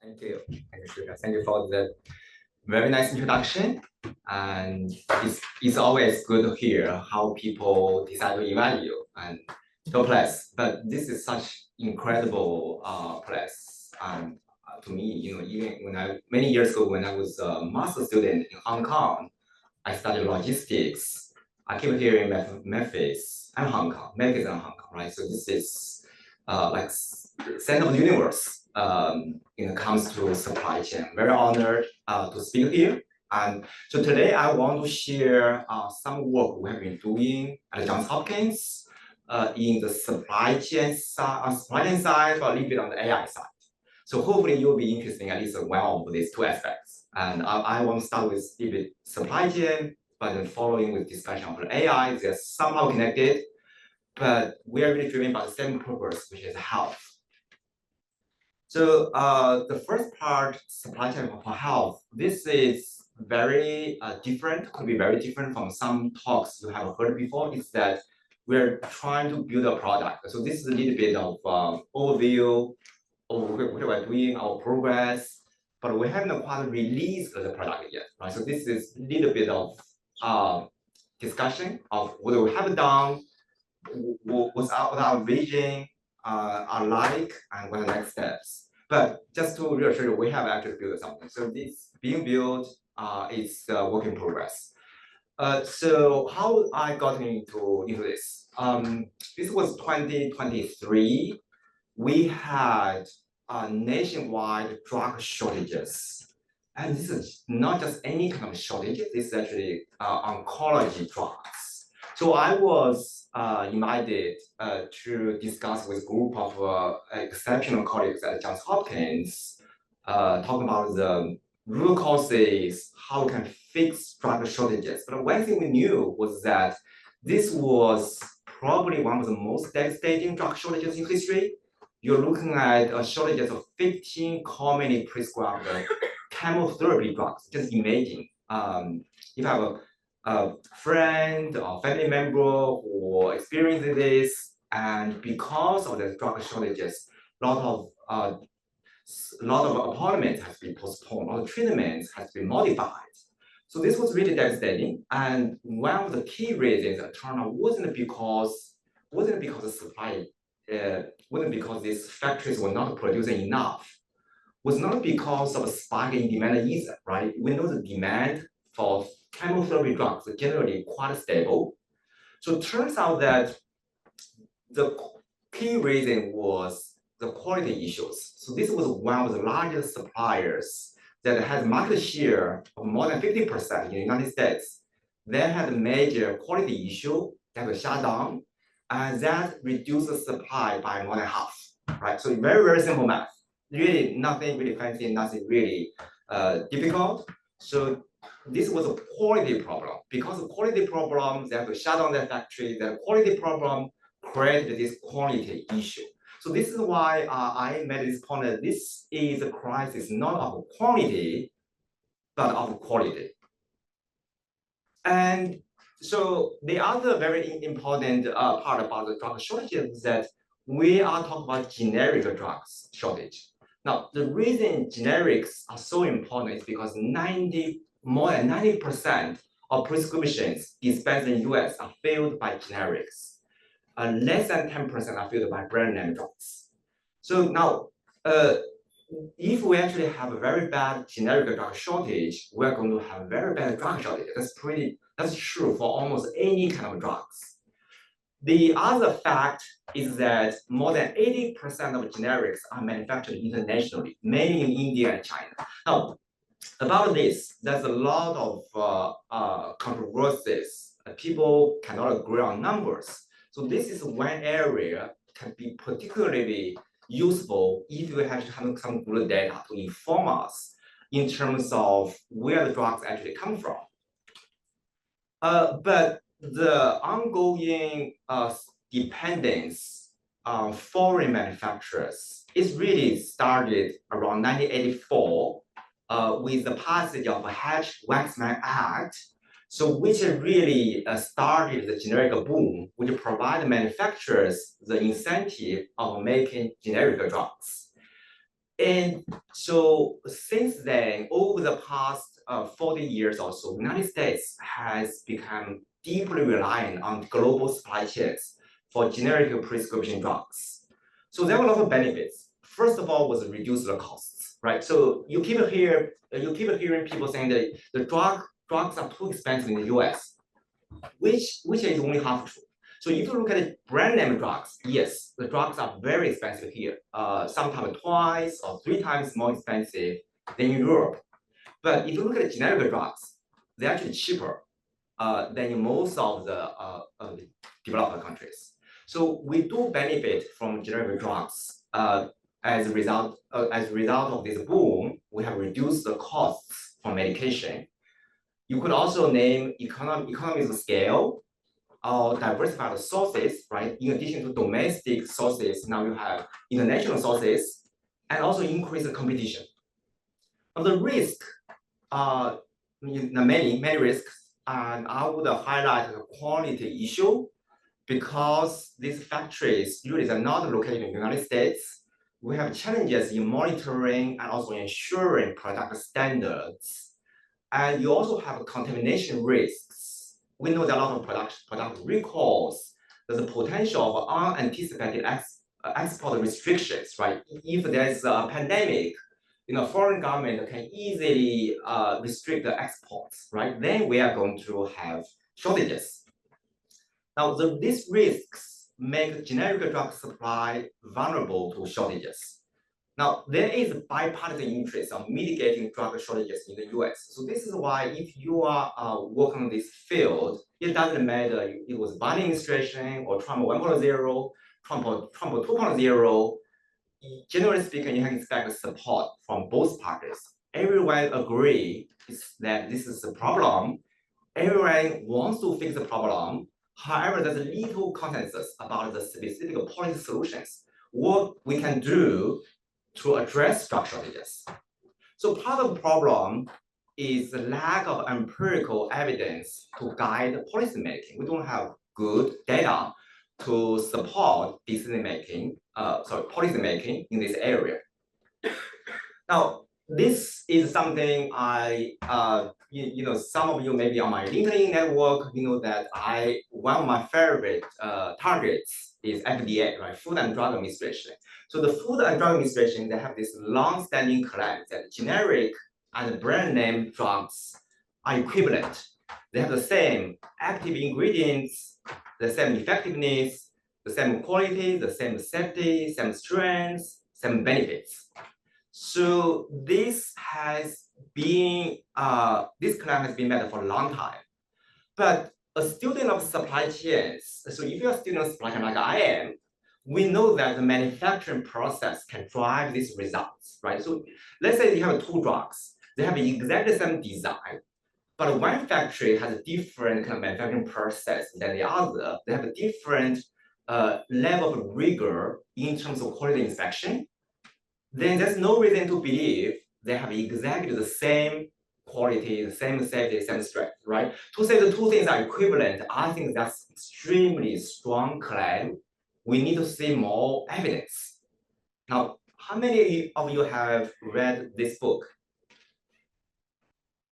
Thank you. Thank you for the very nice introduction. And it's always good to hear how people decide to evaluate and the place. But this is such incredible place. To me, even many years ago when I was a master student in Hong Kong, I studied logistics. I keep hearing Memphis and Hong Kong, right? So this is like center of the universe when it comes to supply chain. Very honored to speak here. And so today I want to share some work we have been doing at Johns Hopkins in the supply chain side, but a little bit on the AI side. So hopefully you'll be interested in at least one of these two aspects. And I want to start with a bit supply chain, but then following with discussion of the AI, they're somehow connected, but we are really driven by the same purpose, which is health. So the first part, supply chain for health, this is very different, could be very different from some talks you have heard before, is that we're trying to build a product. So this is a little bit of overview of what we're doing, our progress, but we haven't quite released the product yet, right? So this is a little bit of discussion of what we have done, what's our vision, are like, and what are the next steps. But just to reassure you, we have actually built something. So this being built is a work in progress. So how I got into this? This was 2023. We had nationwide drug shortages. And this is not just any kind of shortage, this is actually oncology drugs. So I was invited to discuss with a group of exceptional colleagues at Johns Hopkins, talking about the root causes, how we can fix drug shortages. But one thing we knew was that this was probably one of the most devastating drug shortages in history. You're looking at shortages of 15 commonly prescribed chemotherapy drugs. Just imagine if you have a friend or family member who experiences this, and because of the drug shortages, a lot of appointments has been postponed, a lot of treatments has been modified. So this was really devastating. And one of the key reasons that turned out wasn't because the supply, wasn't because these factories were not producing enough, was not because of a spike in demand either, right? We know the demand for chemotherapy drugs are generally quite stable. So it turns out that the key reason was the quality issues. So this was one of the largest suppliers that had market share of more than 50% in the United States. They had a major quality issue that was shut down, and that reduced the supply by more than half, right? So very, very simple math. Really nothing really fancy, nothing really difficult. So this was a quality problem. Because of quality problem, they have to shut down their factory. The quality problem created this quality issue. So this is why I made this point that this is a crisis not of quantity, but of quality. And so the other very important part about the drug shortage is that we are talking about generic drugs shortage. Now, the reason generics are so important is because more than 90% of prescriptions dispensed in the US are filled by generics. Less than 10% are filled by brand name drugs. So now, if we actually have a very bad generic drug shortage, we're going to have a very bad drug shortage. That's true for almost any kind of drugs. The other fact is that more than 80% of generics are manufactured internationally, mainly in India and China. Now, about this, there's a lot of controversies. People cannot agree on numbers. So this is one area can be particularly useful if you have some good data to inform us in terms of where the drugs actually come from. But the ongoing dependence on foreign manufacturers is really started around 1984 with the passage of the Hatch-Waxman Act, so which really started the generic boom, which provided manufacturers the incentive of making generic drugs. And so since then, over the past 40 years or so, the United States has become deeply reliant on global supply chains for generic prescription drugs. So there were a lot of benefits. First of all, was reduce the costs, right? So you keep hearing people saying that the drugs are too expensive in the US, which is only half true. So if you look at the brand name drugs, yes, the drugs are very expensive here. Sometimes twice or three times more expensive than in Europe. But if you look at the generic drugs, they're actually cheaper than in most of the developed countries. So we do benefit from generic drugs. As a result of this boom, we have reduced the costs for medication. You could also name economies of scale or diversified sources, right? In addition to domestic sources, now you have international sources, and also increase the competition. Of the risk, many risks, and I would highlight the quality issue because these factories usually are not located in the United States. We have challenges in monitoring and also ensuring product standards. And you also have contamination risks. We know there are a lot of product recalls. There's a potential of unanticipated export restrictions, right? If there's a pandemic, foreign government can easily restrict the exports, right? Then we are going to have shortages. Now, these risks make generic drug supply vulnerable to shortages. Now, there is bipartisan interest on mitigating drug shortages in the US. So this is why if you are working on this field, it doesn't matter if it was Biden administration or Trump 1.0, Trump 2.0, generally speaking, you can expect support from both parties. Everyone agrees that this is a problem. Everyone wants to fix the problem. However, there's little consensus about the specific policy solutions, what we can do to address drug shortages. So part of the problem is the lack of empirical evidence to guide policy making. We don't have good data to support policy making in this area. Now, this is something some of you may be on my LinkedIn network, that one of my favorite targets is FDA, right? Food and Drug Administration. So the Food and Drug Administration, they have this long-standing claim that generic and brand name drugs are equivalent. They have the same active ingredients, the same effectiveness, the same quality, the same safety, same strengths, same benefits. So this claim has been made for a long time. But a student of supply chains, so if you're a student of supply chain like I am, we know that the manufacturing process can drive these results, right? So let's say you have two drugs. They have exactly the same design, but one factory has a different kind of manufacturing process than the other. They have a different level of rigor in terms of quality inspection. Then there's no reason to believe they have exactly the same quality, the same safety, the same strength, right? To say the two things are equivalent, I think that's extremely strong claim. We need to see more evidence. Now, how many of you have read this book?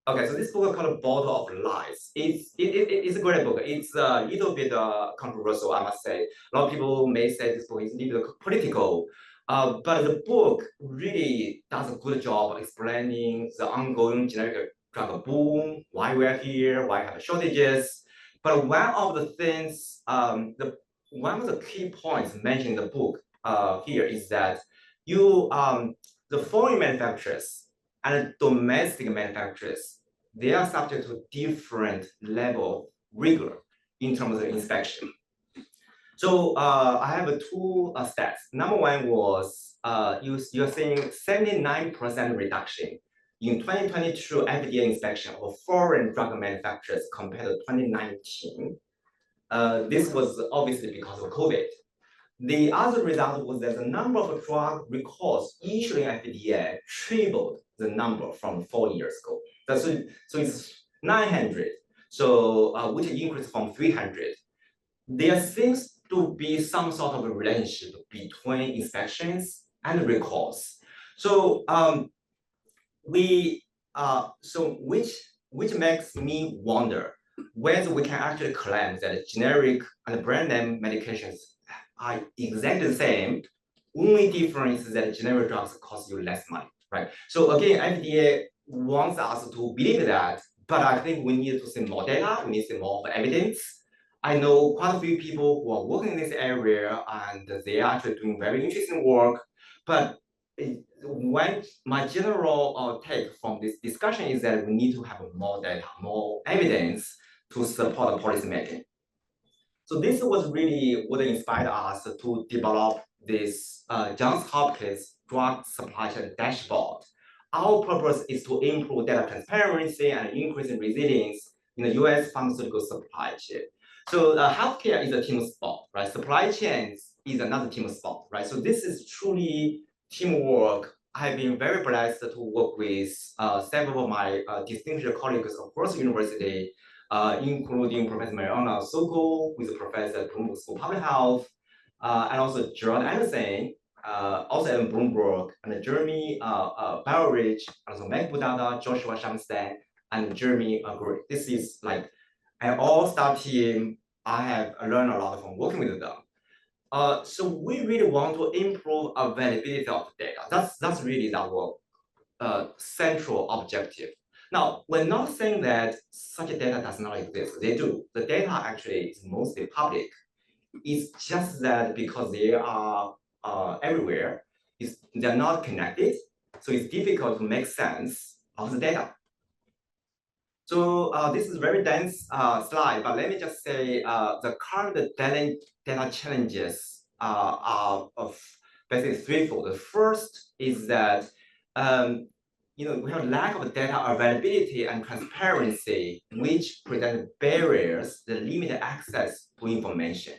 Okay, so this book is called Bottle of Lies. It's a great book. It's a little bit controversial, I must say. A lot of people may say this book is a little bit political, but the book really does a good job explaining the ongoing generic drug boom, why we're here, why we have shortages. But one of the things, one of the key points mentioned in the book here is that the foreign manufacturers and domestic manufacturers, they are subject to different level of rigor in terms of inspection. So I have two stats. Number one was you're seeing 79% reduction in 2022 FDA inspection of foreign drug manufacturers compared to 2019. This was obviously because of COVID. The other result was that the number of drug recalls issued in FDA tripled the number from 4 years ago. So it's 900, so which increased from 300. There seems to be some sort of a relationship between inspections and recalls. So which makes me wonder whether we can actually claim that generic and brand name medications are exactly the same. Only difference is that generic drugs cost you less money, right? So again, FDA wants us to believe that, but I think we need to see more data, we need to see more evidence. I know quite a few people who are working in this area and they are actually doing very interesting work, but when my general take from this discussion is that we need to have more data, more evidence to support the policy making. So this was really what inspired us to develop this Johns Hopkins drug supply chain dashboard. Our purpose is to improve data transparency and increase resilience in the US pharmaceutical supply chain. So healthcare is a team sport, right? Supply chains is another team sport, right? So this is truly teamwork. I've been very blessed to work with several of my distinguished colleagues across the university, including Professor Mariana Sokol, who is a professor at Bloomberg School of Public Health, and also Gerard Anderson, also at Bloomberg, and Jeremy Barrowridge, also Meg Budada, Joshua Shamstan, and Jeremy Gray. This is like an all-star team. I have learned a lot from working with them. So we really want to improve availability of data. That's really our central objective. Now, we're not saying that such data does not exist. They do. The data actually is mostly public. It's just that because they are everywhere, they're not connected. So it's difficult to make sense of the data. So this is a very dense slide, but let me just say the current data challenges are of basically threefold. The first is that we have lack of data availability and transparency, which present barriers that limit access to information.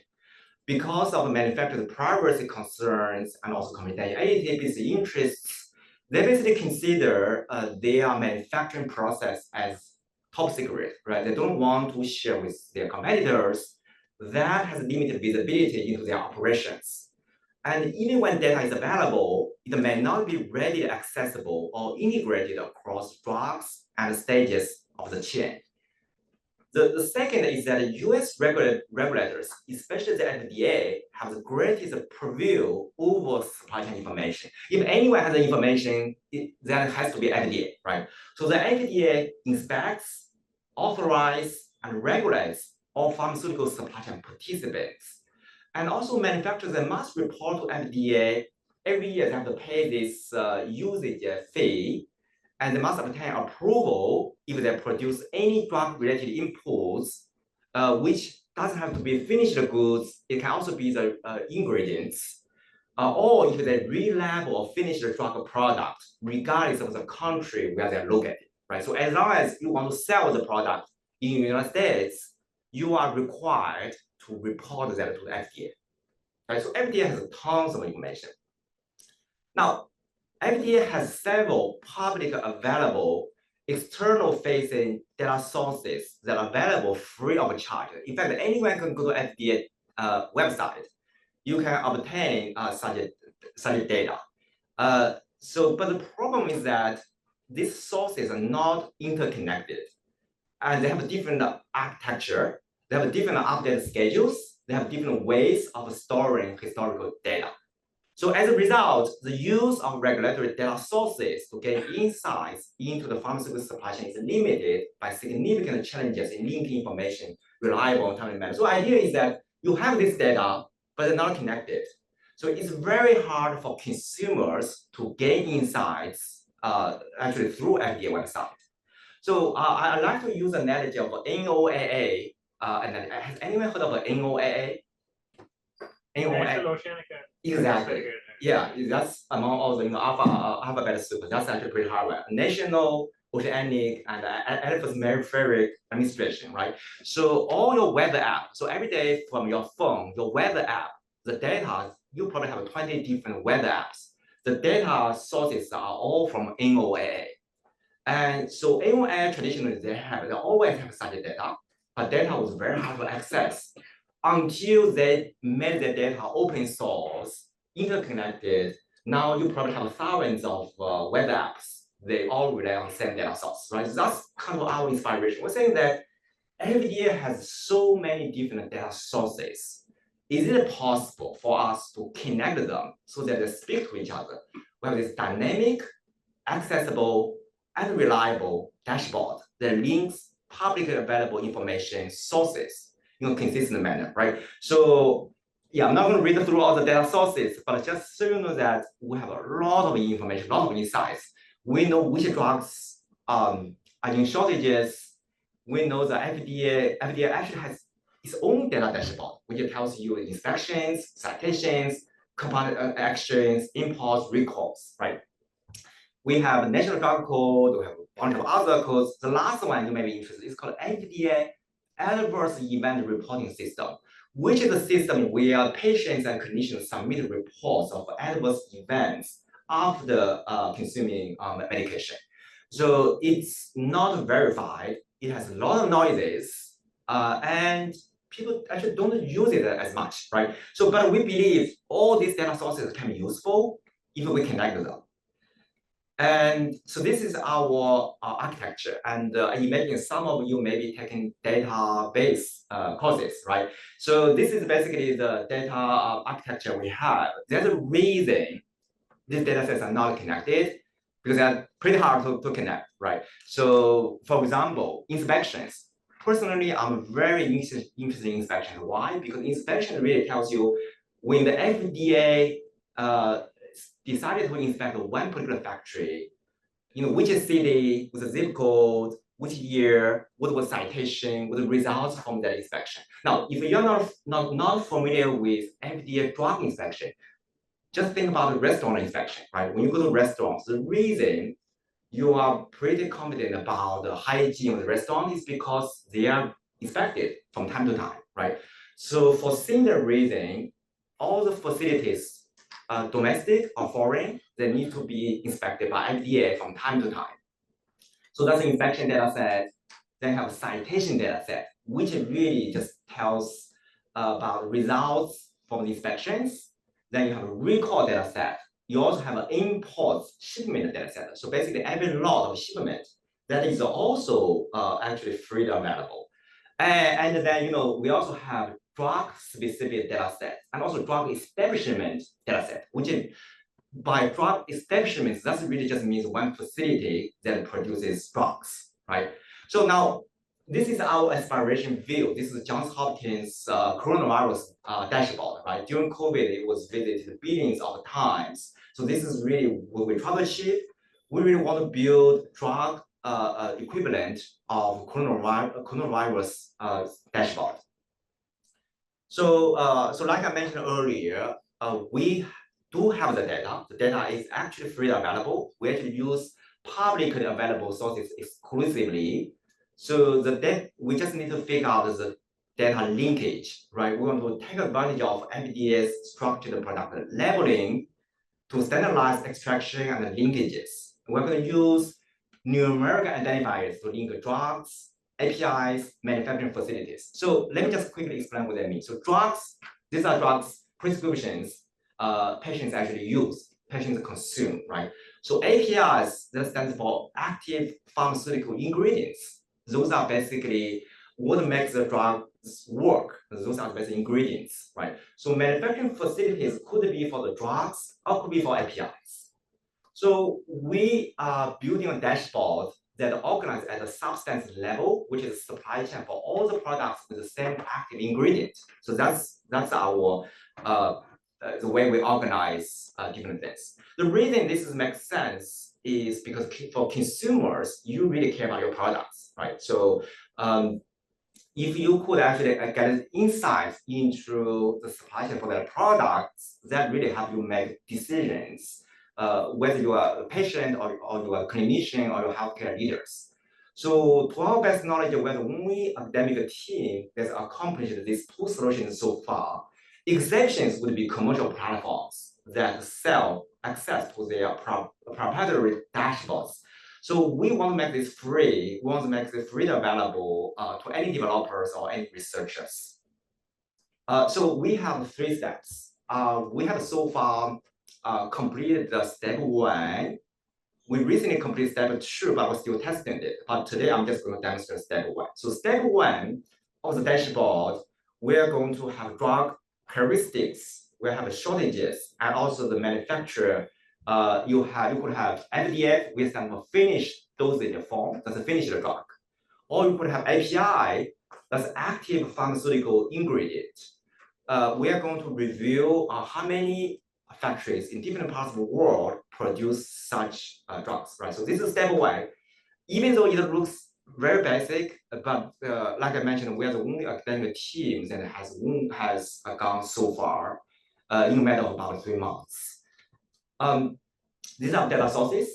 Because of manufacturers' privacy concerns and also confidentiality business interests, they basically consider their manufacturing process as top secret, right? They don't want to share with their competitors. That has limited visibility into their operations. And even when data is available, it may not be readily accessible or integrated across drugs and stages of the chain. The second is that US regulators, especially the FDA, have the greatest purview over supply chain information. If anyone has the information, then it has to be FDA, right? So the FDA inspects, authorizes, and regulates all pharmaceutical supply chain participants. And also manufacturers must report to FDA every year. They have to pay this usage fee, and they must obtain approval if they produce any drug-related inputs, which doesn't have to be finished goods. It can also be the ingredients, or if they relabel or finish the drug product, regardless of the country where they're located, right? So as long as you want to sell the product in the United States, you are required to report that to the FDA. Right? So FDA has tons of information. Now, FDA has several public available external facing data sources that are available free of charge. In fact, anyone can go to FDA website. You can obtain such data. But the problem is that these sources are not interconnected, and they have a different architecture. They have different update schedules. They have different ways of storing historical data. So as a result, the use of regulatory data sources to gain insights into the pharmaceutical supply chain is limited by significant challenges in linking information reliable and timely manner. So the idea is that you have this data, but they're not connected. So it's very hard for consumers to gain insights actually through FDA website. So I like to use an analogy of NOAA. And has anyone heard of NOAA? NOAA. Exactly. Yeah, that's among all the alphabet soup. That's actually pretty hard. National Oceanic and Atmospheric Administration, right? So all your weather app. So every day from your phone, your weather app, the data, you probably have 20 different weather apps. The data sources are all from NOAA. And so NOAA traditionally they always have such data, but data was very hard to access until they made the data open source, interconnected, Now you probably have thousands of web apps. They all rely on the same data source, right? So that's kind of our inspiration. We're saying that FDA has so many different data sources. Is it possible for us to connect them so that they speak to each other? We have this dynamic, accessible, and reliable dashboard that links publicly available information sources in a consistent manner, right? So yeah, I'm not going to read through all the data sources, but just so you know that we have a lot of information, a lot of insights. We know which drugs are in shortages. We know the FDA actually has its own data dashboard, which tells you inspections, citations, compound actions, imports, recalls, right? We have National Drug Code, we have a bunch of other codes. The last one you may be interested in is called FDA Adverse Event Reporting System, which is a system where patients and clinicians submit reports of adverse events after consuming medication. So it's not verified. It has a lot of noises, and people actually don't use it as much, right? So, but we believe all these data sources can be useful if we connect them. And so this is our architecture. And I imagine some of you may be taking database courses, right? So this is basically the data architecture we have. There's a reason these data sets are not connected because they're pretty hard to connect, right? So for example, inspections. Personally, I'm very interested in inspections. Why? Because inspection really tells you when the FDA decided to inspect one particular factory, which city, with a zip code, which year, what was citation, what the results from that inspection. Now, if you're not familiar with FDA drug inspection, just think about the restaurant inspection, right? When you go to restaurants, the reason you are pretty confident about the hygiene of the restaurant is because they are inspected from time to time, right? So for similar reason, all the facilities, domestic or foreign, they need to be inspected by FDA from time to time. So that's the inspection data set. Then have a citation data set, which really just tells about results from the inspections. Then you have a recall data set. You also have an import shipment data set. So basically every lot of shipment that is also actually freely available. And then, we also have drug-specific data set and also drug establishment data set, which is by drug establishments, that really just means one facility that produces drugs, right? So now, this is our aspiration view. This is Johns Hopkins coronavirus dashboard, right? During COVID, it was visited billions of times. So this is really what we try to achieve. We really want to build drug equivalent of coronavirus dashboard. So, like I mentioned earlier, we do have the data. The data is actually freely available. We actually use publicly available sources exclusively. So we just need to figure out the data linkage, right? We want to take advantage of FDA's structured product labeling to standardize extraction and linkages. We're going to use numeric identifiers to link drugs, APIs, manufacturing facilities. So let me just quickly explain what that means. So drugs, these are drugs, prescriptions, patients actually use, patients consume, right? So APIs, that stands for active pharmaceutical ingredients. Those are basically what makes the drugs work. Those are the basic ingredients, right? So manufacturing facilities could be for the drugs or could be for APIs. So we are building a dashboard that organizes at a substance level, which is supply chain for all the products with the same active ingredient. So that's our the way we organize different things. The reason this makes sense is because for consumers, you really care about your products, right? So if you could actually get insights into the supply chain for their products, that really help you make decisions, whether you are a patient or you are a clinician or your healthcare leaders. So to our best knowledge, we're the only academic team that's accomplished these two solutions so far. Exceptions would be commercial platforms that sell access to their proprietary dashboards. So we want to make this free. We want to make this freely available to any developers or any researchers. So we have 3 steps. We have so far completed the step 1. We recently completed step 2, but we're still testing it. But today I'm just going to demonstrate step 1. So step 1 of the dashboard, we're going to have drug characteristics, we have shortages, and also the manufacturer. You could have FDF with some finished dosage form, that's a finished drug. Or you could have API, that's active pharmaceutical ingredient. We are going to review how many factories in different parts of the world produce such drugs, right? So this is step 1. Even though it looks very basic, but like I mentioned, we are the only academic team that has gone so far in a matter of about 3 months. These are data sources.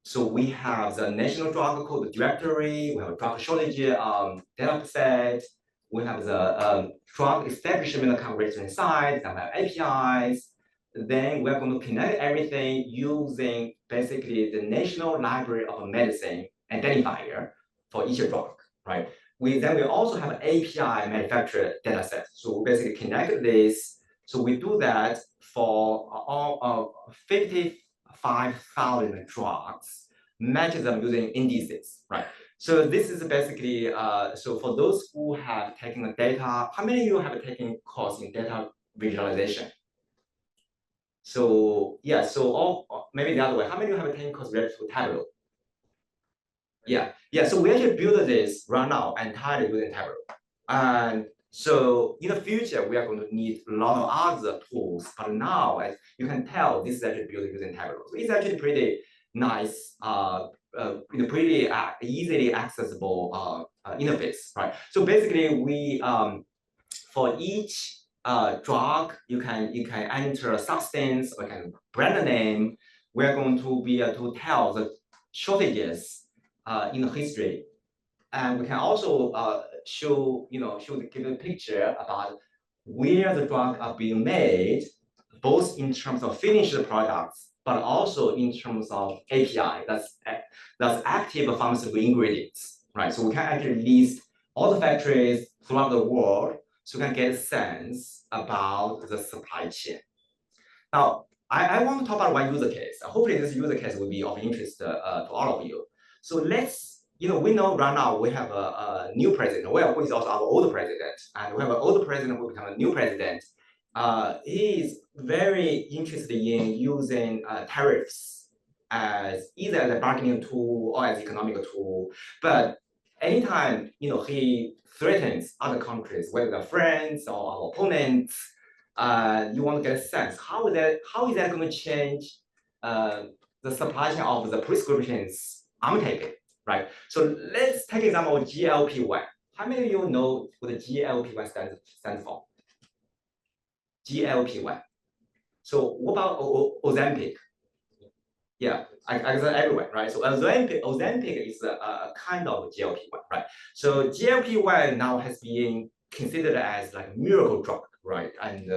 So we have the National Drug Code Directory, we have a drug shortage data set, we have the drug establishment calculation sites, and have APIs. Then we're going to connect everything using basically the National Library of Medicine identifier for each drug, right? We also have an API manufacturer data set. So we basically connect this. So we do that for all 55,000 drugs, match them using indices, right? So this is basically, so for those who have taken the data, how many of you have taken course in data visualization? So yeah, so maybe the other way, how many of you have taken course related to Tableau? Yeah, so we actually build this right now entirely using Tableau. And so in the future, we are going to need a lot of other tools, but now, as you can tell, this is actually built using Tableau. So it's actually pretty nice, pretty easily accessible interface, right? So basically, we for each drug, you can enter a substance or can brand name. We're going to be able to tell the shortages in the history, and we can also give a picture about where the drugs are being made, both in terms of finished products, but also in terms of API, that's active pharmaceutical ingredients, right? So we can actually list all the factories throughout the world, so we can get a sense about the supply chain. Now, I want to talk about one user case. Hopefully, this user case will be of interest to all of you. So let's, we know right now we have a new president, who is also our old president, and we have an old president who become a new president. He is very interested in using tariffs as either as a bargaining tool or as economic tool. But anytime he threatens other countries, whether they're friends or our opponents, you want to get a sense how is that going to change the supply chain of the prescriptions I'm taking, right? So let's take example of GLP-1. How many of you know what the GLP-1 stands for? GLP-1. So what about Ozempic? Yeah, I guess everywhere, right? So Ozempic is a kind of GLP-1, right? So GLP-1 now has been considered as like a miracle drug, right? And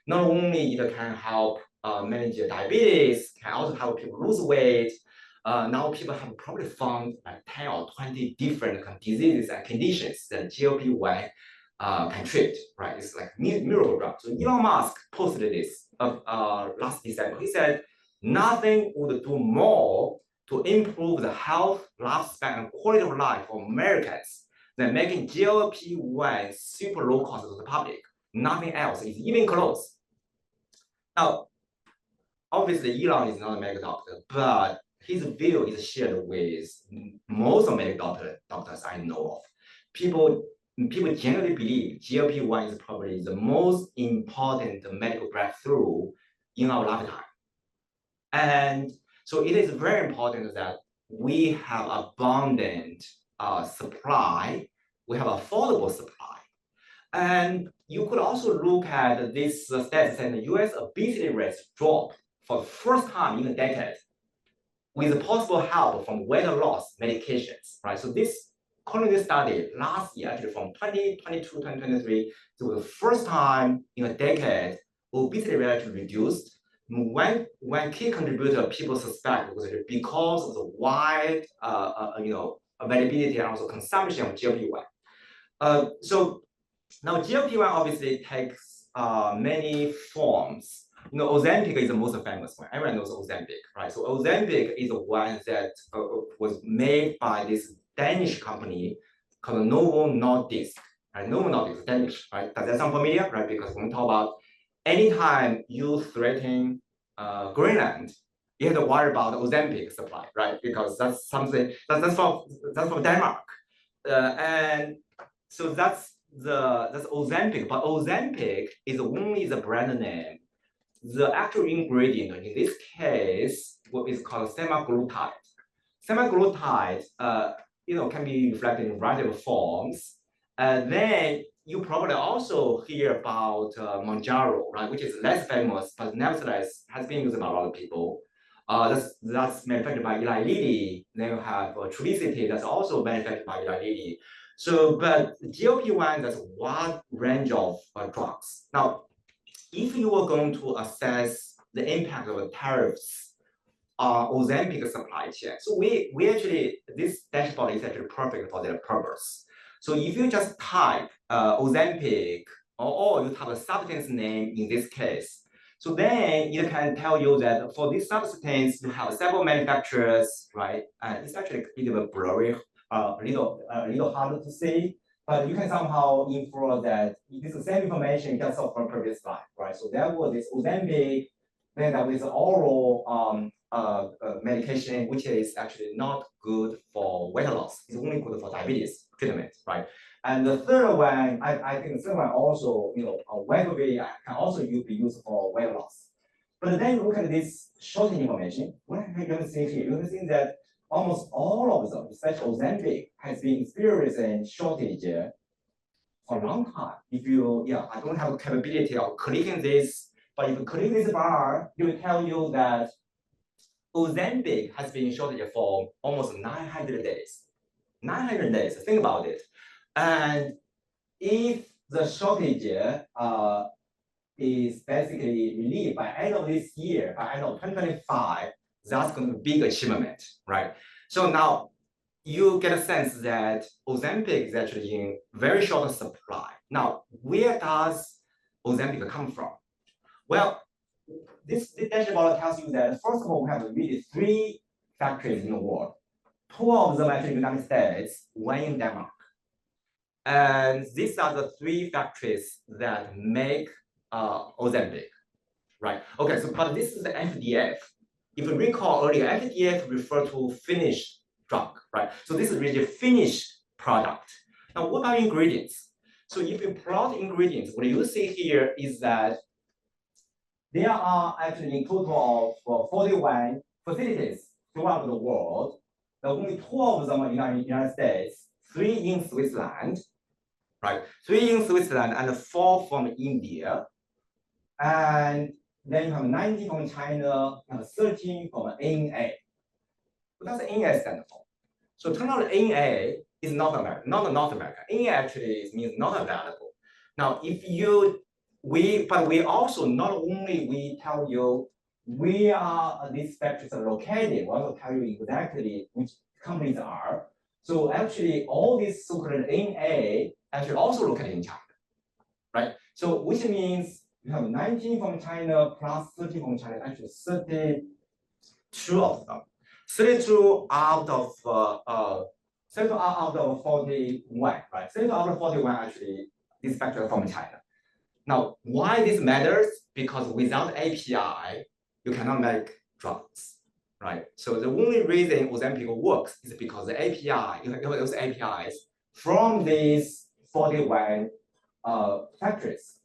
not only it can help manage diabetes, can also help people lose weight. Now people have probably found like 10 or 20 different diseases and conditions that GLP-1 can treat, right? It's like miracle drug. So Elon Musk posted this last December. He said, nothing would do more to improve the health, lifespan, and quality of life for Americans than making GLP-1 super low cost to the public. Nothing else is even close. Now, obviously, Elon is not a medical doctor, but his view is shared with most of medical doctors I know of. People generally believe GLP-1 is probably the most important medical breakthrough in our lifetime. And so it is very important that we have abundant supply, we have affordable supply. And you could also look at this stats that the US obesity rates dropped for the first time in a decade with possible help from weight loss medications, right? So this clinical study last year, actually from 2022, 2023, it was the first time in a decade obesity rate actually reduced. One key contributor people suspect was because of the wide availability and also consumption of GLP-1. So now GLP-1 obviously takes many forms. Ozempic is the most famous one. Everyone knows Ozempic, right? So Ozempic is the one that was made by this Danish company called Novo Nordisk. Right? Novo Nordisk, Danish, right? Does that sound familiar, right? Because when we talk about anytime you threaten Greenland, you have to worry about Ozempic supply, right? Because that's something that's from Denmark, and so that's Ozempic. But Ozempic is only the brand name. The actual ingredient in this case, what is called semaglutide. Semaglutide, can be reflected in a variety of forms. Then you probably also hear about Mounjaro, right, which is less famous, but nevertheless has been used by a lot of people. That's manufactured by Eli Lilly. Then you have Trulicity, that's also manufactured by Eli Lilly. So, but GLP-1, that's one range of drugs. Now, if you were going to assess the impact of the tariffs on Ozempic supply chain, so we actually, this dashboard is actually perfect for that purpose. So if you just type Ozempic, or you type a substance name in this case, so then it can tell you that for this substance, you have several manufacturers, right? And it's actually a bit of a blurry, a little harder to see. But you can somehow infer that this is the same information just from previous slide, right? So there was this Ozempic, then there was oral medication, which is actually not good for weight loss. It's only good for diabetes treatment, right? And the third one, I think the third one also, Wegovy can also be used for weight loss. But then you look at this shorting information. What are you going to see here? You're going to see that almost all of them, especially Ozempic, has been experiencing shortage for a long time. If you, I don't have the capability of clicking this, but if you click this bar, it will tell you that Ozempic has been shortage for almost 900 days. 900 days, think about it. And if the shortage is basically relieved by end of this year, by end of 2025, that's going to be a big achievement, right? So now you get a sense that Ozempic is actually in very short supply. Now, where does Ozempic come from? Well, this dashboard tells you that first of all, we have really 3 factories in the world. 2 of them actually in the United States, 1 in Denmark. And these are the 3 factories that make Ozempic, right? Okay, so but this is the FDF. If you recall earlier, FDF referred to finished drug, right? So this is really a finished product. Now, what are ingredients? So if you plot ingredients, what you see here is that there are actually a total of 41 facilities throughout the world. The only 2 of them are in the United States, 3 in Switzerland, right? 3 in Switzerland and 4 from India. And then you have 19 from China and 13 from NA. What does NA stand for? So turn out NA is North America, not North America. NA actually means not available. Now, but we also not only we tell you where these factories are located, we also tell you exactly which companies are. So actually, all these so-called NA actually also located in China, right? So which means you have 19 from China plus 30 from China, actually 32 of them. 32 out of 41, right? 32 out of 41 actually these factories are from China. Now, why this matters? Because without API, you cannot make drugs, right? So the only reason Ozempic works is because the API, you have those APIs from these 41 factories.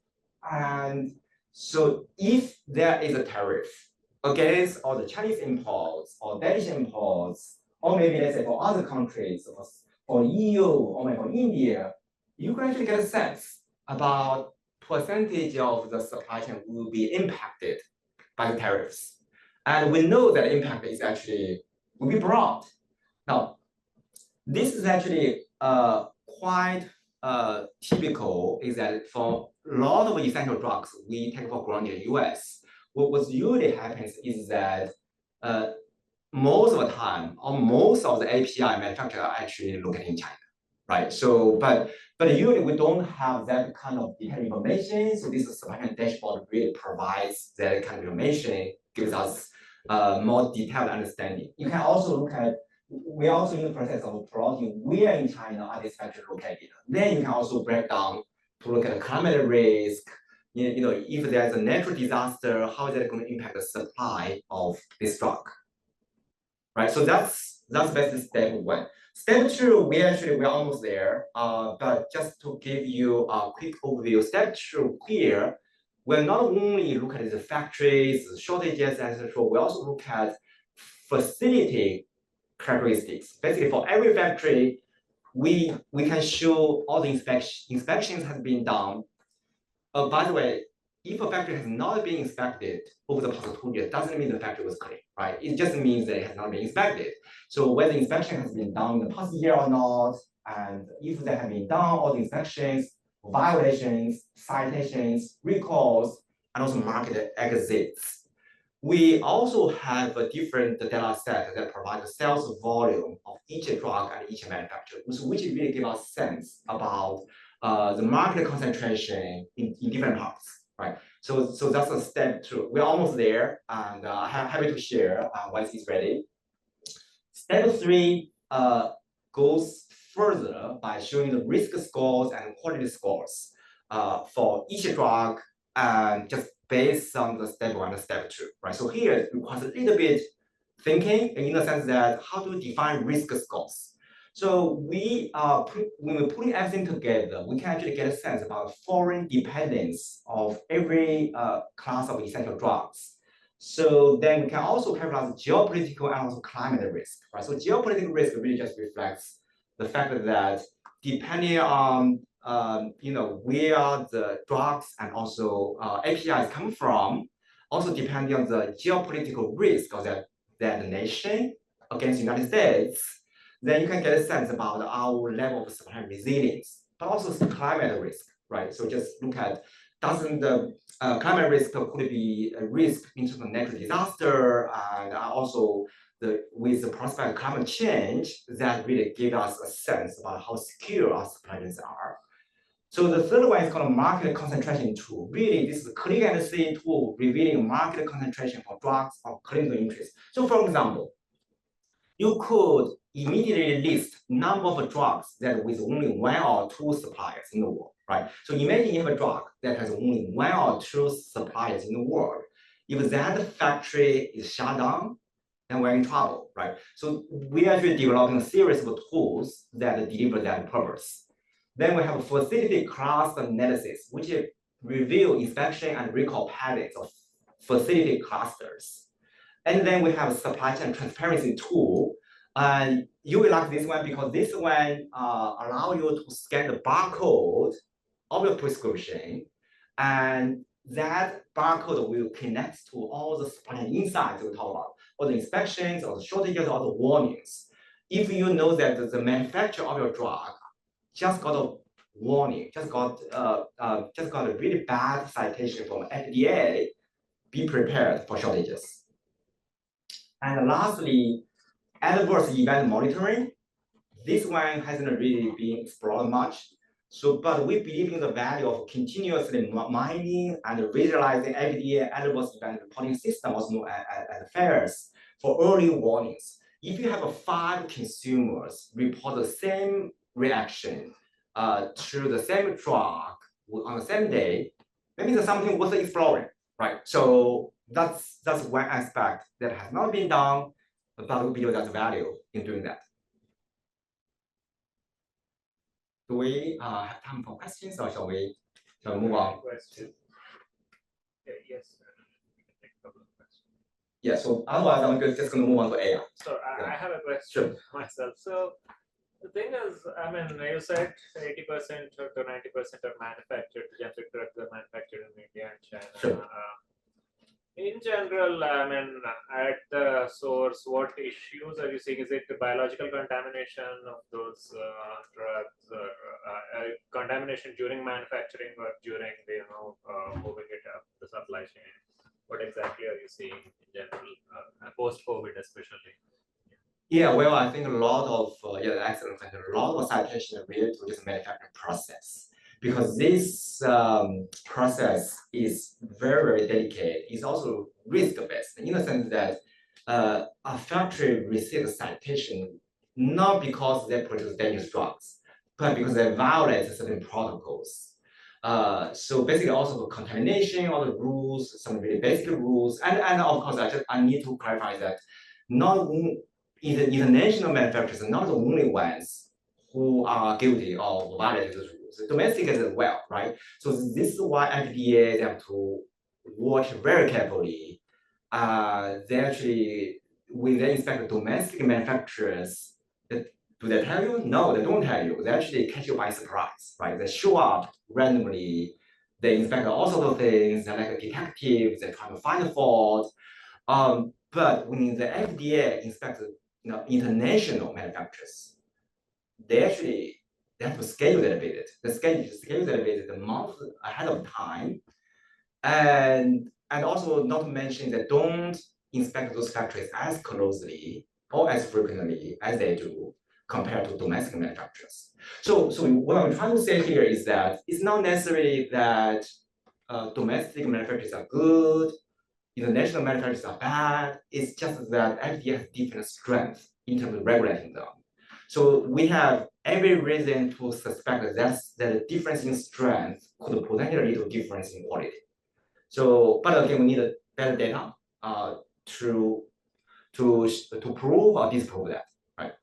And so if there is a tariff against all the Chinese imports or Danish imports, or maybe let's say for other countries, for EU or maybe for India, you can actually get a sense about percentage of the supply chain will be impacted by the tariffs. And we know that impact is actually will be broad. Now, this is actually quite typical, is that for a lot of essential drugs we take for granted in the US, what usually happens is that most of the time, or most of the API manufacturers are actually located in China, right? So, but usually we don't have that kind of detailed information. So this supply chain dashboard really provides that kind of information, gives us more detailed understanding. You can also look at, we're also in the process of plotting where in China are these factories located. Then you can also break down to look at the climate risk. You know, if there's a natural disaster, how is that going to impact the supply of this drug? Right. So that's basically step one. Step two, we're almost there. But just to give you a quick overview, step two here, we'll not only look at the factories, shortages, etc. We also look at facility characteristics. Basically, for every factory, we can show all the inspections have been done. By the way, if a factory has not been inspected over the past 2 years, doesn't mean the factory was clean, right? It just means that it has not been inspected. So whether inspection has been done in the past year or not, and if they have been done, all the inspections, violations, citations, recalls, and also market exits. We also have a different data set that provides the sales volume of each drug and each manufacturer, which really give us sense about the market concentration in different parts, right? So that's a step two. We're almost there, and happy to share once it's ready. Step three goes further by showing the risk scores and quality scores for each drug, and just based on the step one and step two, right? So here it requires a little bit thinking in the sense that how to define risk scores. So when we're putting everything together, we can actually get a sense about foreign dependence of every class of essential drugs. So then we can also characterize geopolitical and also climate risk, right? So geopolitical risk really just reflects the fact that depending on where the drugs and also APIs come from, also depending on the geopolitical risk of that nation against the United States, then you can get a sense about our level of supply resilience, but also climate risk, right? So just look at, doesn't the climate risk could be a risk into the natural disaster, and also with the prospect of climate change, that really give us a sense about how secure our supply chains are. So the third one is called market concentration tool. Really, this is a click and see tool revealing market concentration for drugs of clinical interest. So for example, you could immediately list number of drugs that with only 1 or 2 suppliers in the world, right? So imagine you have a drug that has only 1 or 2 suppliers in the world. If that factory is shut down, then we're in trouble, right? So we are actually developing a series of tools that deliver that purpose. Then we have a facility cluster analysis, which reveal inspection and recall patterns of facility clusters. And then we have a supply chain transparency tool. And you will like this one because this one allow you to scan the barcode of your prescription, and that barcode will connect to all the supply insights we talk about, all the inspections, all the shortages, all the warnings. If you know that the manufacturer of your drug just got a warning, just got a really bad citation from FDA, be prepared for shortages. And lastly, adverse event monitoring. This one hasn't really been explored much. So, but we believe in the value of continuously mining and visualizing FDA adverse event reporting system, also known as FAIRS, for early warnings. If you have 5 consumers report the same reaction to the same drug on the same day, that means something worth exploring, right? So that's one aspect that has not been done, but we believe that's value in doing that. Do we have time for questions, or shall we move on? Question. Yes. Yeah, so otherwise I'm just going to move on to AI. So I have a question myself. So the thing is, I mean, you said 80% to 90% are manufactured, generic drugs are manufactured in India and China. Sure. In general, I mean, at the source, what issues are you seeing? Is it the biological contamination of those drugs, or contamination during manufacturing, or during the moving it up the supply chain? What exactly are you seeing in general, post-COVID especially? Yeah, well, I think a lot of excellent question. A lot of citation related to this manufacturing process because this process is very, very delicate. It's also risk-based in the sense that a factory receives citation not because they produce dangerous drugs, but because they violate certain protocols. So basically, also the contamination, all the rules, some really basic rules, and of course, I need to clarify that not international manufacturers are not the only ones who are guilty of violating those rules. Domestic as well, right? So this is why FDA they have to watch very carefully. They actually, when they inspect domestic manufacturers, do they tell you? No, they don't tell you. They actually catch you by surprise, right? They show up randomly. They inspect all sorts of things. They're like a detective. They try to find the fault. But when the FDA inspects international manufacturers, they have to schedule that visit. The schedule that visit a month ahead of time, and also not to mention that don't inspect those factories as closely or as frequently as they do compared to domestic manufacturers. So what I'm trying to say here is that it's not necessarily that domestic manufacturers are good, international manufacturers are bad. It's just that FDA has different strength in terms of regulating them. So we have every reason to suspect that the difference in strength could potentially lead to difference in quality. So, but again, we need better data to prove or disprove that, right?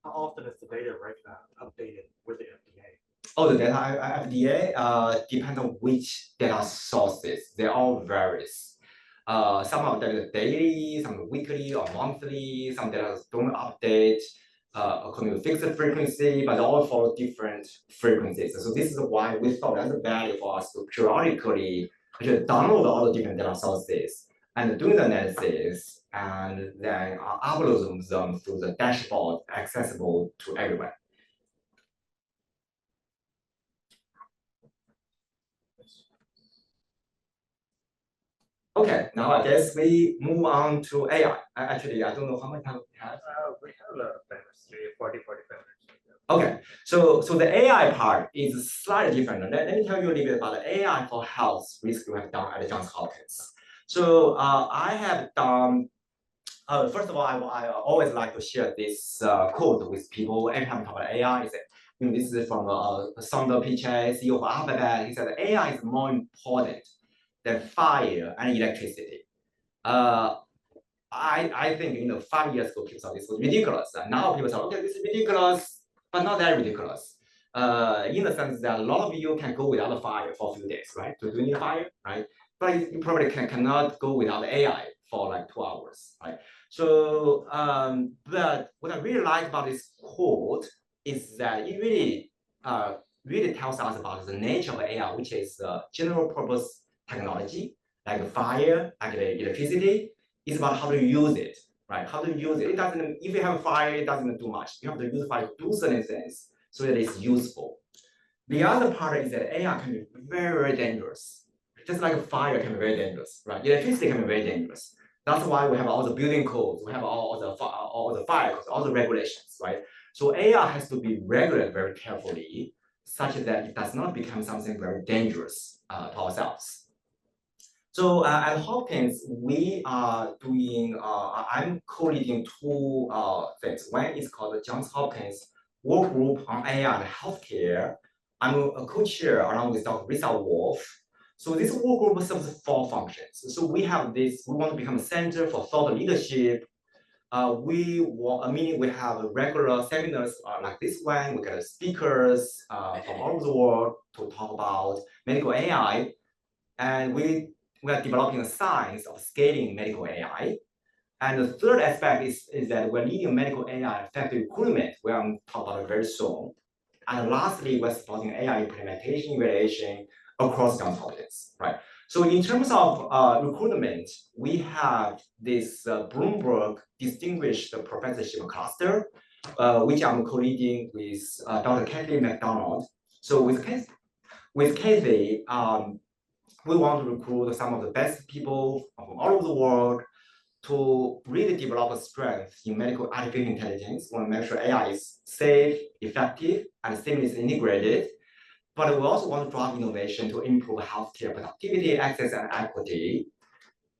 How often is the data right now updated with the FDA? Oh, the data FDA depends on which data sources. They all varies. Some of them are daily, some are weekly or monthly. Some data don't update according to fixed frequency, but they all follow different frequencies. So this is why we thought that's a value for us to periodically actually download all the different data sources and do the analysis and then upload them to the dashboard accessible to everyone. Okay, now I guess we move on to AI. Actually, I don't know how much time we have. We have a lot of time, 45 minutes. Okay, so the AI part is slightly different. Let me tell you a little bit about the AI for health risk we have done at Johns Hopkins. So I have done, first of all, I always like to share this quote with people anytime we talk about AI. This is from Sundar Pichai, CEO of Alphabet. He said AI is more important than fire and electricity. I think 5 years ago people thought this was ridiculous, and now people say, okay, this is ridiculous, but not that ridiculous. In the sense that a lot of you can go without a fire for a few days, right? Do you need fire, right? But you probably cannot go without AI for like 2 hours, right? So, but what I really like about this quote is that it really tells us about the nature of AI, which is general purpose technology, like fire, like electricity. It's about how to use it, right? How to use it. It doesn't, if you have fire, it doesn't do much. You have to use fire to do certain things so that it's useful. The other part is that AI can be very, very dangerous. Just like fire can be very dangerous, right? Electricity can be very dangerous. That's why we have all the building codes, we have all the fire codes, all the regulations, right? So AI has to be regulated very carefully, such that it does not become something very dangerous to ourselves. So at Hopkins, we are doing, I'm co-leading two things. One is called the Johns Hopkins Work Group on AI and Healthcare. I'm a co-chair along with Dr. Risa Wolf. So this work group serves 4 functions. So we have this, we want to become a center for thought leadership. We have regular seminars like this one. We get speakers from all over the world to talk about medical AI. And we are developing a science of scaling medical AI. And the third aspect is that we're leading medical AI effective recruitment, where I'm talking about it very soon. And lastly, we're supporting AI implementation evaluation across Johns Hopkins, right? So in terms of recruitment, we have this Bloomberg Distinguished Professorship Cluster, which I'm co-leading with Dr. Kathy McDonald. So with Kathy, we want to recruit some of the best people from all over the world to really develop a strength in medical artificial intelligence. We want to make sure AI is safe, effective, and seamlessly integrated. But we also want to drive innovation to improve healthcare productivity, access, and equity.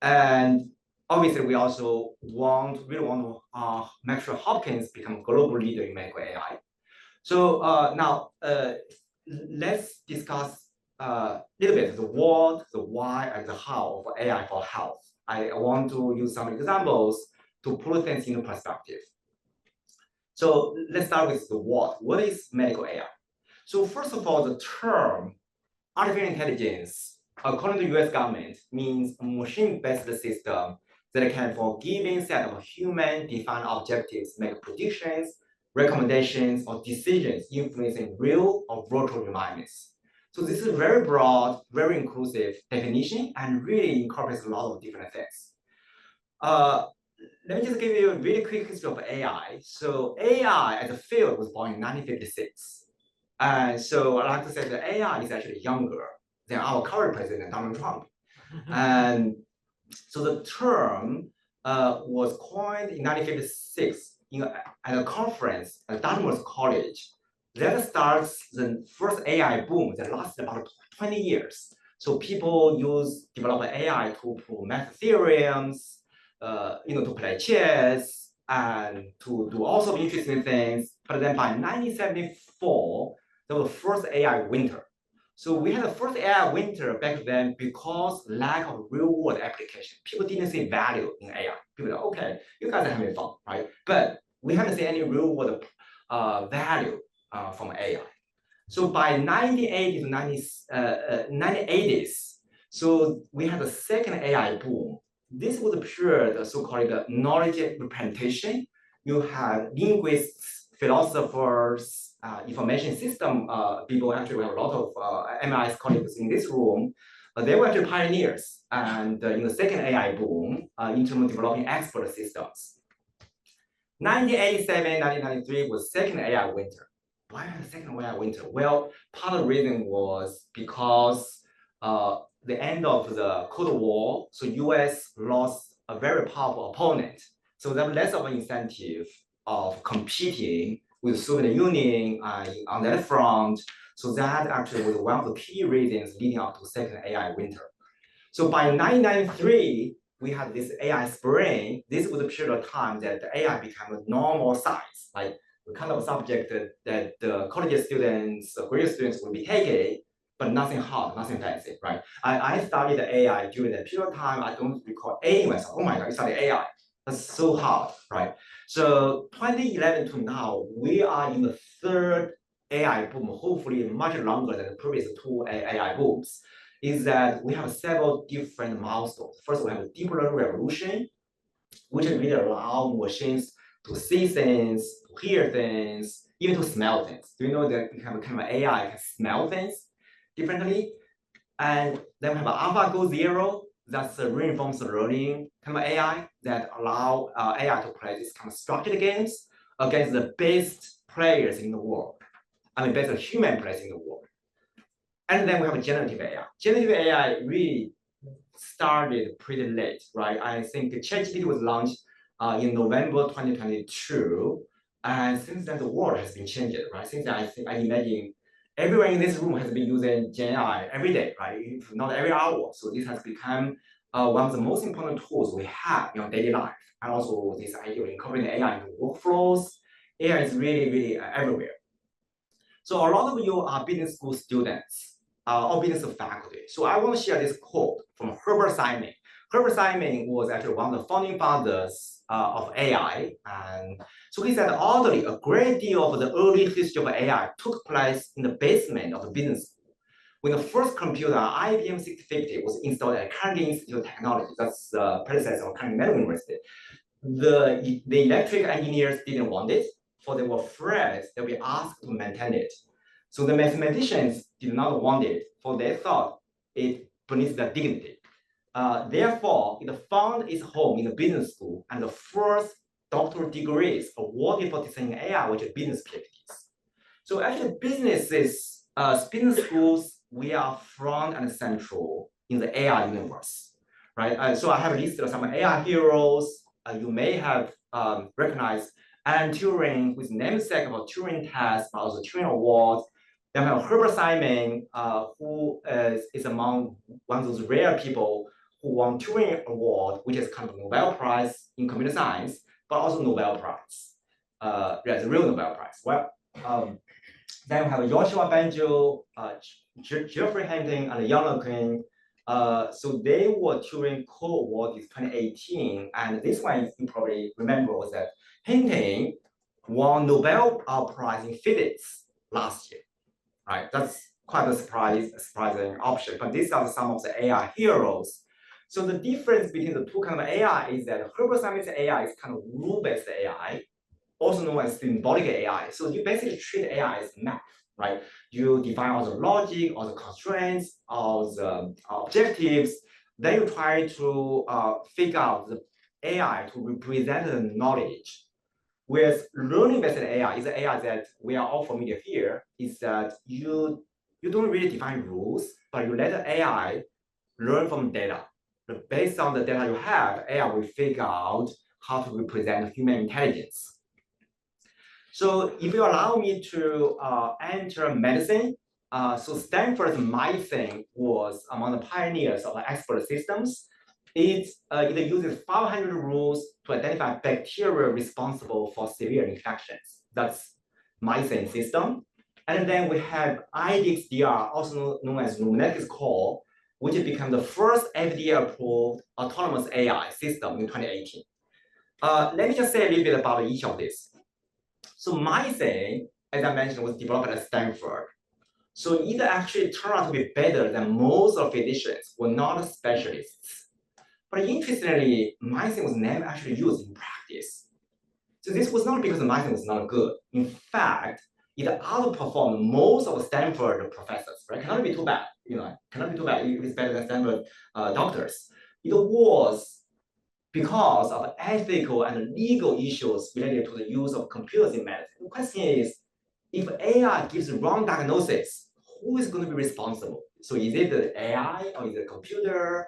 And obviously, we also really want to make sure Hopkins become a global leader in medical AI. So now let's discuss a little bit the what, the why, and the how of AI for health. I want to use some examples to put things into perspective. So let's start with the what. What is medical AI? So first of all, the term artificial intelligence, according to the US government, means a machine-based system that can, for a given set of human-defined objectives, make predictions, recommendations, or decisions influencing real or virtual environments. So this is a very broad, very inclusive definition and really incorporates a lot of different things. Let me just give you a really quick history of AI. So AI as a field was born in 1956. And so I like to say that AI is actually younger than our current president, Donald Trump. And so the term was coined in 1956 at a conference at Dartmouth College. That starts the first AI boom that lasted about 20 years. So people develop AI to prove math theorems, to play chess, and to do all sorts of interesting things. But then by 1974, there was the first AI winter. So we had the first AI winter back then because lack of real-world application. People didn't see value in AI. People thought, okay, you guys are having fun, right? But we haven't seen any real-world value from AI. So by 1980 to 1980s, so we had the second AI boom. This was pure the so-called knowledge representation. You have linguists, philosophers, information system people. Actually, we have a lot of MIS colleagues in this room. They were actually pioneers and in the second AI boom in terms of developing expert systems. 1987, 1993 was second AI winter. Why the second AI winter? Well, part of the reason was because the end of the Cold War, so US lost a very powerful opponent. So there was less of an incentive of competing with the Soviet Union on that front. So that actually was one of the key reasons leading up to the second AI winter. So by 1993, we had this AI spring. This was a period of time that the AI became a normal size, like the kind of subject that the college students, graduate students would be taking, but nothing hard, nothing fancy, right? I studied AI during that period of time. I don't recall any myself. Oh my God, you studied AI. That's so hard, right? So 2011 to now, we are in the third AI boom, hopefully much longer than the previous two AI booms, is that we have several different milestones. First, we have a deep learning revolution, which really allow machines to see things, to hear things, even to smell things. Do you know that we have a kind of AI can smell things differently? And then we have AlphaGo Zero, that's a reinforcement learning kind of AI that allow AI to play these kind of structured games against the best players in the world. I mean, best human players in the world. And then we have a generative AI. Generative AI really started pretty late, right? I think ChatGPT was launched in November 2022. And since then, the world has been changed, right? Since then, I imagine everyone in this room has been using Gen AI every day, right? If not every hour. So this has become one of the most important tools we have in our daily life. And also this idea of incorporating AI into workflows. AI is really, really everywhere. So a lot of you are business school students or business faculty. So I want to share this quote from Herbert Simon. Herbert Simon was actually one of the founding fathers of AI. And so he said, oddly, a great deal of the early history of AI took place in the basement of the business school. When the first computer, IBM 650, was installed at Carey Institute of Technology, that's the predecessor of Carnegie Mellon University, the electric engineers didn't want it, for they were afraid they'll be asked to maintain it. So the mathematicians did not want it, for they thought it beneath their dignity. Therefore, it found its home in the business school, and the first doctoral degrees awarded for designing AI, which are business PhDs. So actually, business schools, we are front and central in the AI universe. right? So I have listed some AI heroes you may have recognized. Alan Turing, with namesake of a Turing test, but also Turing Award. Then we have Herbert Simon, who is among one of those rare people who won Turing Award, which is kind of a Nobel Prize in computer science, but also Nobel Prize. Yeah, the real Nobel Prize. Well, then we have Joshua Bengio, Geoffrey Hinton, and Jan Quinn. So they were Turing Co-Award in 2018, and this one you probably remember was that Hinton won Nobel Prize in physics last year, right? That's quite a surprising option. But these are some of the AI heroes. So the difference between the two kind of AI is that Herbert Simon's AI is kind of rule-based AI, also known as symbolic AI. So you basically treat AI as math, right? You define all the logic, all the constraints, all the objectives. Then you try to figure out the AI to represent the knowledge. Whereas learning-based AI is an AI that we are all familiar here, is that you don't really define rules, but you let the AI learn from data. But based on the data you have, AI will figure out how to represent human intelligence. So if you allow me to enter medicine, so Stanford's MyThing was among the pioneers of expert systems. It uses 500 rules to identify bacteria responsible for severe infections. That's MyThing system. And then we have IDXDR, also known as Luminex Core, which became the first FDA-approved autonomous AI system in 2018. Let me just say a little bit about each of these. So MyThing, as I mentioned, was developed at Stanford. So it actually turned out to be better than most of physicians who were not specialists. But interestingly, MyThing was never actually used in practice. So this was not because MyThing was not good. In fact, it outperformed most of Stanford professors, right? Cannot be too bad, cannot be too bad. It's better than Stanford doctors. It was because of ethical and legal issues related to the use of computers in medicine. The question is, if AI gives wrong diagnosis, who is going to be responsible? So is it the AI or is it a computer?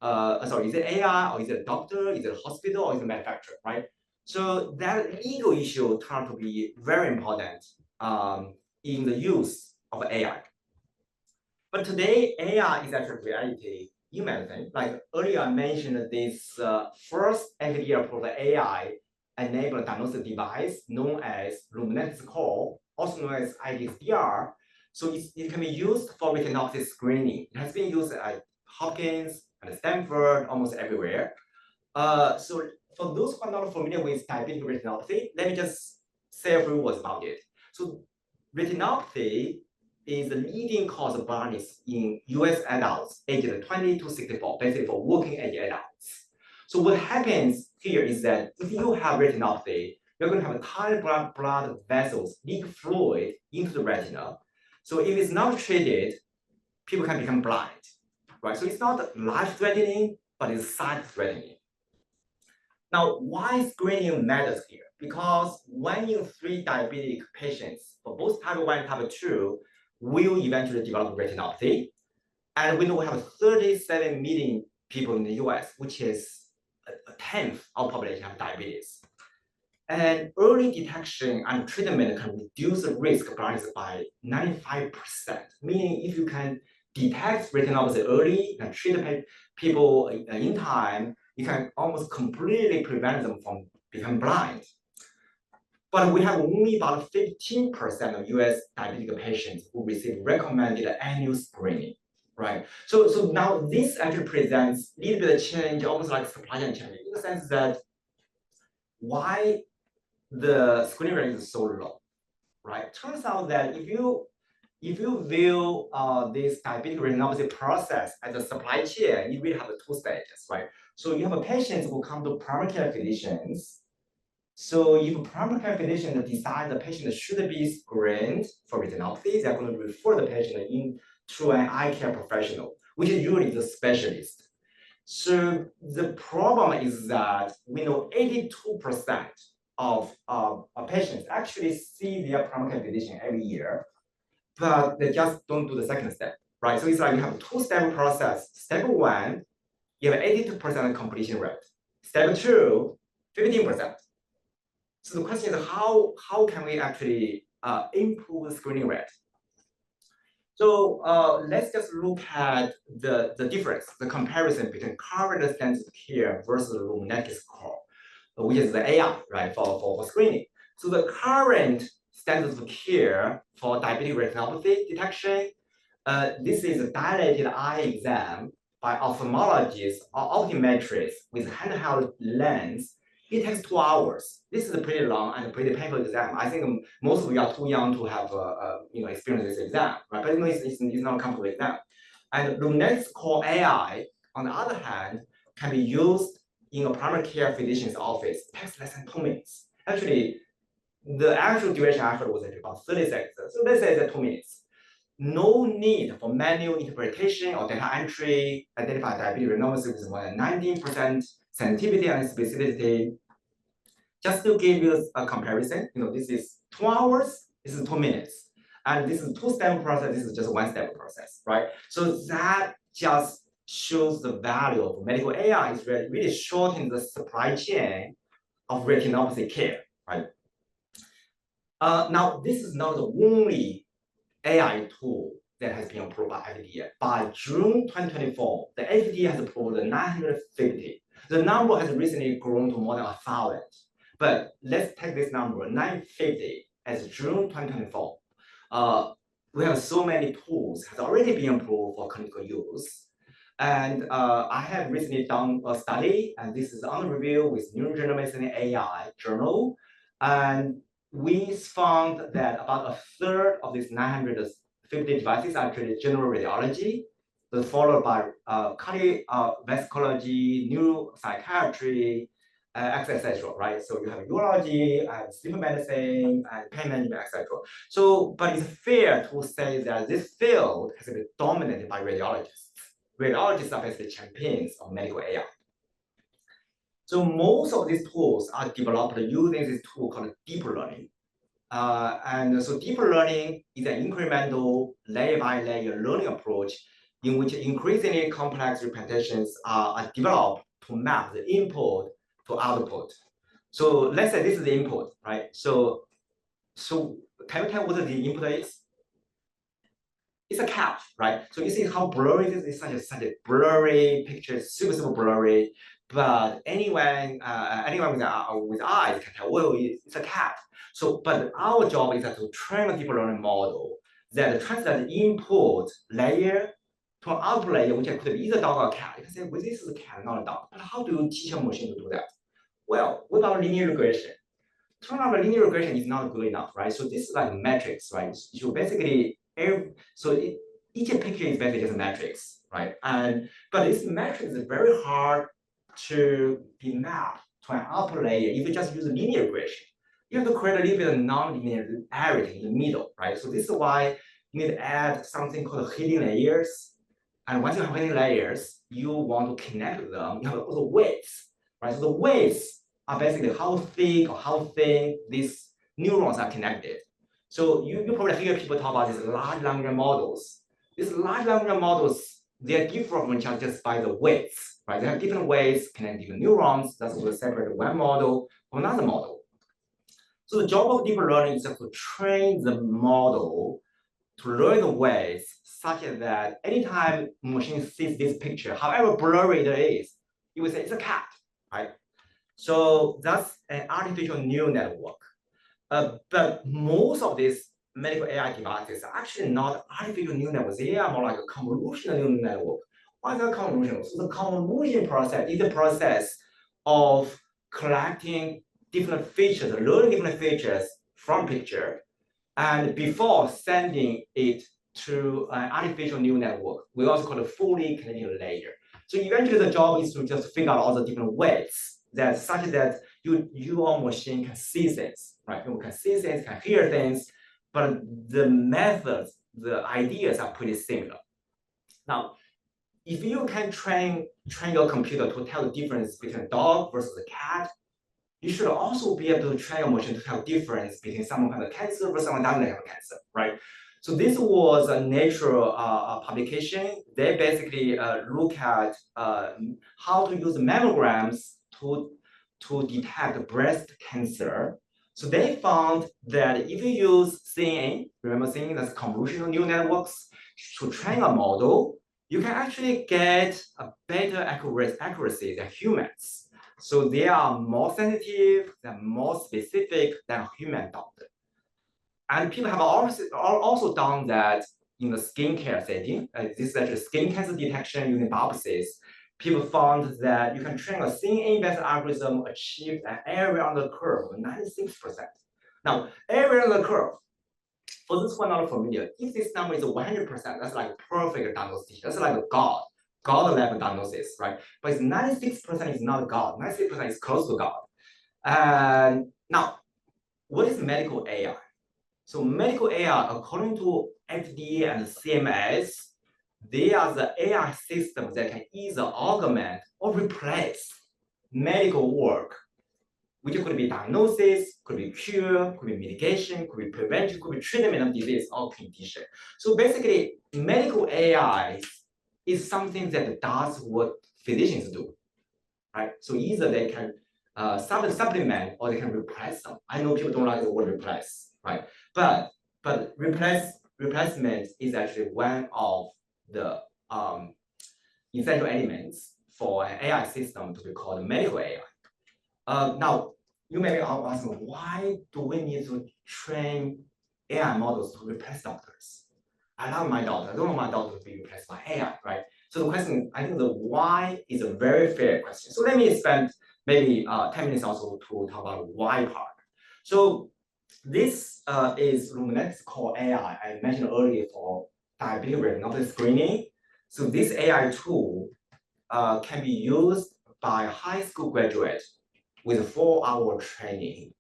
Is it AI or is it a doctor? Is it a hospital or is it a manufacturer, right? So that legal issue turned to be very important in the use of AI. But today, AI is actually reality in medicine. Like earlier, I mentioned this first FDA-approved AI-enabled diagnostic device known as Luminex Core, also known as IDXDR. So it can be used for retinopathy screening. It has been used at Hopkins and Stanford, almost everywhere. So for those who are not familiar with diabetic retinopathy, let me just say a few words about it. So retinopathy is the leading cause of blindness in US adults aged 20 to 64, basically for working age adults. So what happens here is that if you have retinopathy, you're going to have tiny blood vessels leak fluid into the retina. So if it's not treated, people can become blind, right? So it's not life-threatening, but it's sight-threatening. Now, why screening matters here? Because 1 in 3 diabetic patients for both type 1 and type 2 will eventually develop retinopathy. And we know we have 37 million people in the US, which is a tenth of population have diabetes. And early detection and treatment can reduce the risk of blindness by 95%, meaning if you can detect retinopathy early and treat people in time, you can almost completely prevent them from becoming blind. But we have only about 15% of US diabetic patients who receive recommended annual screening, right? So now this actually presents a little bit of change, almost like supply chain change, in the sense that why the screening rate is so low, right? Turns out that if you view this diabetic retinopathy process as a supply chain, you really have 2 stages, right? So you have patients who come to primary care physicians. So if a primary care physician decides the patient should be screened for retinopathy, they're going to refer the patient to an eye care professional, which is usually the specialist. So the problem is that we know 82% of patients actually see their primary care physician every year, but they just don't do the second step, right? So it's like you have a 2-step process. Step 1, you have 82% completion rate. Step 2, 15%. So the question is how can we actually improve the screening rate? So let's just look at the difference, the comparison between current standards of care versus the lunatic score, which is the AI, right, for screening. So the current standards of care for diabetic retinopathy detection, this is a dilated eye exam by ophthalmologists or optometrists with handheld lens. It takes 2 hours. This is a pretty long and pretty painful exam. I think most of you are too young to have experience this exam, right? But it's not a comfortable exam. And lunatic score AI, on the other hand, can be used in a primary care physician's office. It takes less than 2 minutes. Actually, the actual duration I heard was about 30 seconds. So let's say that 2 minutes. No need for manual interpretation or data entry, identify diabetic retinopathy with more than 19% sensitivity and specificity. Just to give you a comparison, this is 2 hours, this is 2 minutes. And this is 2-step process, this is just 1-step process, right? So that just shows the value of medical AI is really shortening the supply chain of retinopathy care, right? Now, this is not the only AI tool that has been approved by FDA. By June 2024, the FDA has approved 950. The number has recently grown to more than 1,000. But let's take this number, 950, as June 2024. We have so many tools has already been approved for clinical use. And I have recently done a study, and this is on review with New Journal of Medicine AI journal. And we found that about 1/3 of these 950 devices are actually general radiology, followed by cardiovascularity, neuropsychiatry, etc. Right? So you have urology and sleep medicine and pain management, etc. So, but it's fair to say that this field has been dominated by radiologists. Radiologists are basically champions of medical AI. So most of these tools are developed using this tool called deep learning. And so deep learning is an incremental layer-by-layer learning approach in which increasingly complex representations are developed to map the input to output. So let's say this is the input, right? So can you tell what the input is? It's a cat, right? So you see how blurry this is, such a blurry picture, super blurry. But anyone with eyes can tell, well, it's a cat. So, but our job is to train a deep learning model that translates the input layer to an output layer, which could be either dog or cat. You can say, well, this is a cat, not a dog. But how do you teach a machine to do that? Well, what about linear regression? Turn out linear regression is not good enough, right? So this is like a matrix, right? So basically, each picture is basically just a matrix, right? But this matrix is very hard to be mapped to an output layer if you just use linear regression. You have to create a little bit of non-linearity in the middle, right? So this is why you need to add something called hidden layers. And once you have hidden layers, you want to connect them. You have all the weights, right? So the weights are basically how thick or how thin these neurons are connected. So you probably hear people talk about these large language models. These large language models, they are different from just by the weights, right? They have different weights, connect different neurons. That's what separate one model from another model. So the job of deep learning is to train the model to learn the weights such that anytime machine sees this picture, however blurry it is, it will say it's a cat, right? So that's an artificial neural network. But most of these medical AI devices are actually not artificial neural networks. They are more like a convolutional neural network. Why is that convolutional? So the convolution process is the process of collecting different features, learning different features from picture, and before sending it to an artificial neural network, we also call it fully connected layer. So eventually the job is to just figure out all the different weights that such that your machine can see things, right? You can see things, can hear things, but the methods, the ideas are pretty similar. Now, if you can train your computer to tell the difference between a dog versus a cat, you should also be able to train your machine to tell the difference between someone who has cancer versus someone who doesn't have cancer, right? So this was a Nature publication. They basically look at how to use mammograms to detect breast cancer. So they found that if you use CNN, remember CNN, that's convolutional neural networks, to train a model, you can actually get a better accuracy than humans. So they are more sensitive, they're more specific than a human doctor. And people have also done that in the skincare setting. This is actually skin cancer detection using biopsies. People found that you can train a CNN-based algorithm achieve an area under the curve of 96%. Now, area under the curve, for this one not familiar, if this number is 100%, that's like perfect diagnosis. That's like a God level diagnosis, right? But it's 96% is not God. 96% is close to God. And now, what is medical AI? So medical AI, according to FDA and CMS, they are the AI systems that can either augment or replace medical work, which could be diagnosis, could be cure, could be mitigation, could be prevention, could be treatment of disease or condition. So basically, medical AI is something that does what physicians do, right? So either they can supplement or they can replace them. I know people don't like the word replace, right? But replacement is actually one of the essential elements for an AI system to be called medical AI. Now, you may be asking, why do we need to train AI models to replace doctors? I love my doctor. I don't want my doctor to be replaced by AI, right? So the question, I think the why is a very fair question. So let me spend maybe 10 minutes also to talk about why part. So this is Luminance core AI I mentioned earlier for diabetic retinopathy screening. So this AI tool can be used by high school graduate with 4-hour training,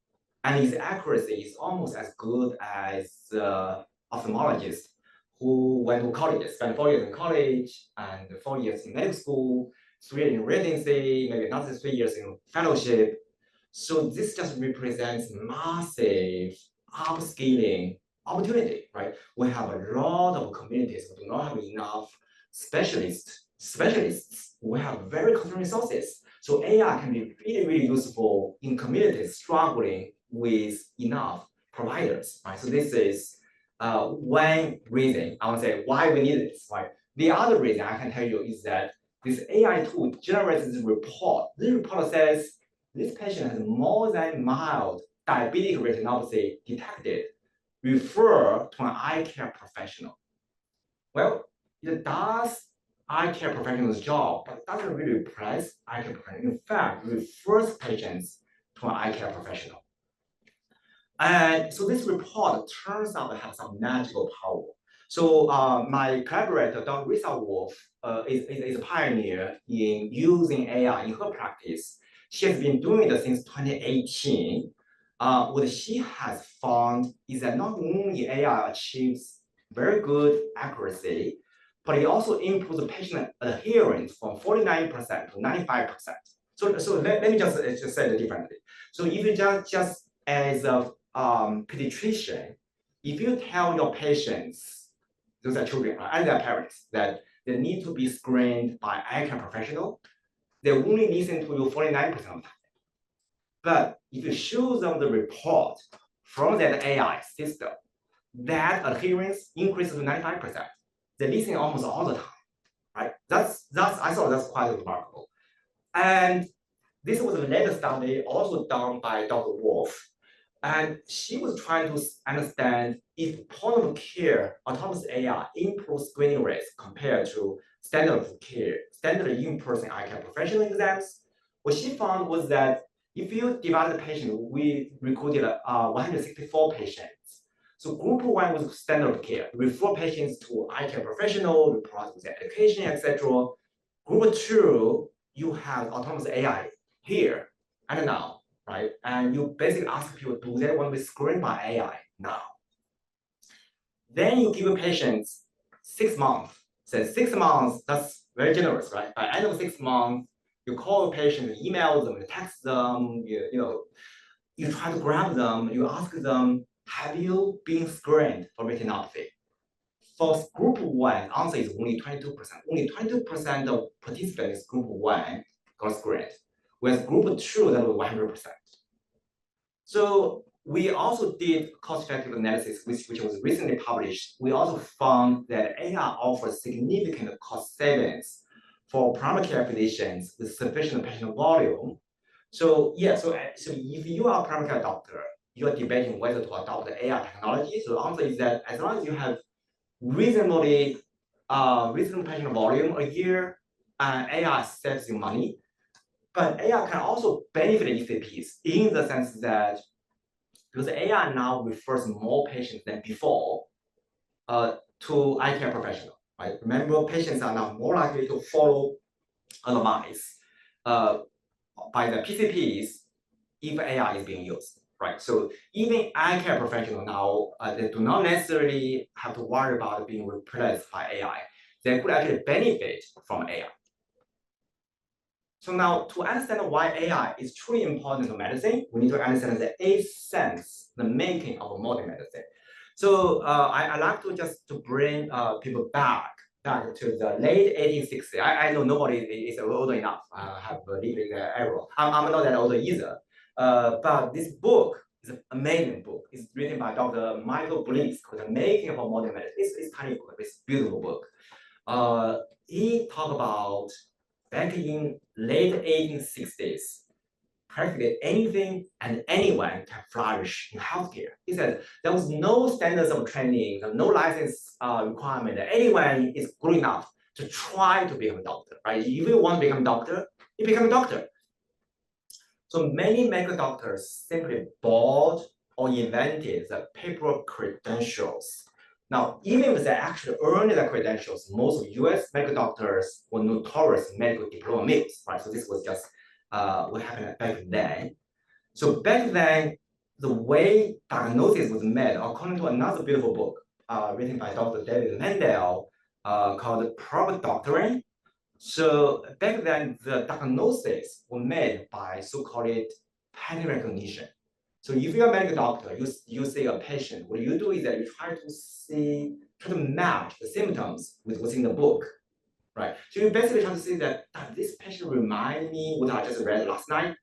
and its accuracy is almost as good as ophthalmologist who went to college, spent 4 years in college and 4 years in medical school, 3 years in residency, maybe another 3 years in fellowship. So this just represents massive upscaling opportunity, right? We have a lot of communities who do not have enough specialists. We have very constrained resources. So AI can be really, really useful in communities struggling with enough providers, right? So this is one reason I would say why we need this, right? The other reason I can tell you is that this AI tool generates this report. This report says this patient has more than mild diabetic retinopathy detected. Refer to an eye care professional. Well, it does eye care professional's job, but it doesn't really replace eye care professional. In fact, it refers patients to an eye care professional. And so this report turns out to have some magical power. So my collaborator, Dr. Risa Wolf, is a pioneer in using AI in her practice. She has been doing it since 2018. What she has found is that not only AI achieves very good accuracy, but it also improves the patient adherence from 49% to 95%. So let me just say it differently. So if you just as a pediatrician, if you tell your patients, those are children and their parents, that they need to be screened by eye care professional, they only listen to you 49% of the time. But if you show them the report from that AI system, that adherence increases to 95%. They listen almost all the time, right? I thought that's quite remarkable. And this was the latest study also done by Dr. Wolf. And she was trying to understand if point of care autonomous AI improves screening rates compared to standard of care, standard in-person eye care professional exams. What she found was that if you divide the patient, we recruited 164 patients. So group 1 was standard of care, refer patients to eye care professional, report with their education, etc. Group 2, you have autonomous AI here and now, right? And you basically ask people, do they want to be screened by AI now? Then you give patients 6 months. So 6 months, that's very generous, right? By end of 6 months, you call the patient, you email them, you text them, you try to grab them, you ask them, have you been screened for retinopathy? for group 1, answer is only 22%. Only 22% of participants group 1 got screened, whereas group 2, that was 100%. So we also did cost-effective analysis, which was recently published. We also found that AI offers significant cost savings for primary care physicians with sufficient patient volume. So so if you are a primary care doctor, you are debating whether to adopt the AI technology. So the answer is that as long as you have reasonable patient volume a year, AI saves you money. But AI can also benefit ECPs in the sense that because AI now refers more patients than before to eye care professional, right? Remember, patients are now more likely to follow advice by the PCPs if AI is being used, right? So even eye care professional now, they do not necessarily have to worry about being replaced by AI. They could actually benefit from AI. So now to understand why AI is truly important to medicine, we need to understand the 8th sense, the making of modern medicine. So I like to just to bring people back to the late 1860s. I know nobody is old enough have lived in the era. I'm not that old either. But this book is an amazing book. It's written by Dr. Michael Bliss called The Making of Modern Medicine. It's tiny book. It's a beautiful book. He talked about back in late 1860s, practically anything and anyone can flourish in healthcare. He said there was no standards of training, no license requirement. Anyone is good enough to try to become a doctor, right? If you want to become a doctor, you become a doctor. So many medical doctors simply bought or invented the paper credentials. Now, even if they actually earned the credentials, most of US medical doctors were notorious medical diploma mills, right? So this was just what happened back then. So back then, the way diagnosis was made, according to another beautiful book written by Dr. David Mendel called Proper Doctoring. So back then, the diagnosis were made by so-called pattern recognition. So if you're a medical doctor, you see a patient, what you do is that you try to match the symptoms with what's in the book, right? So you basically try to say that this patient reminds me what I just read last night,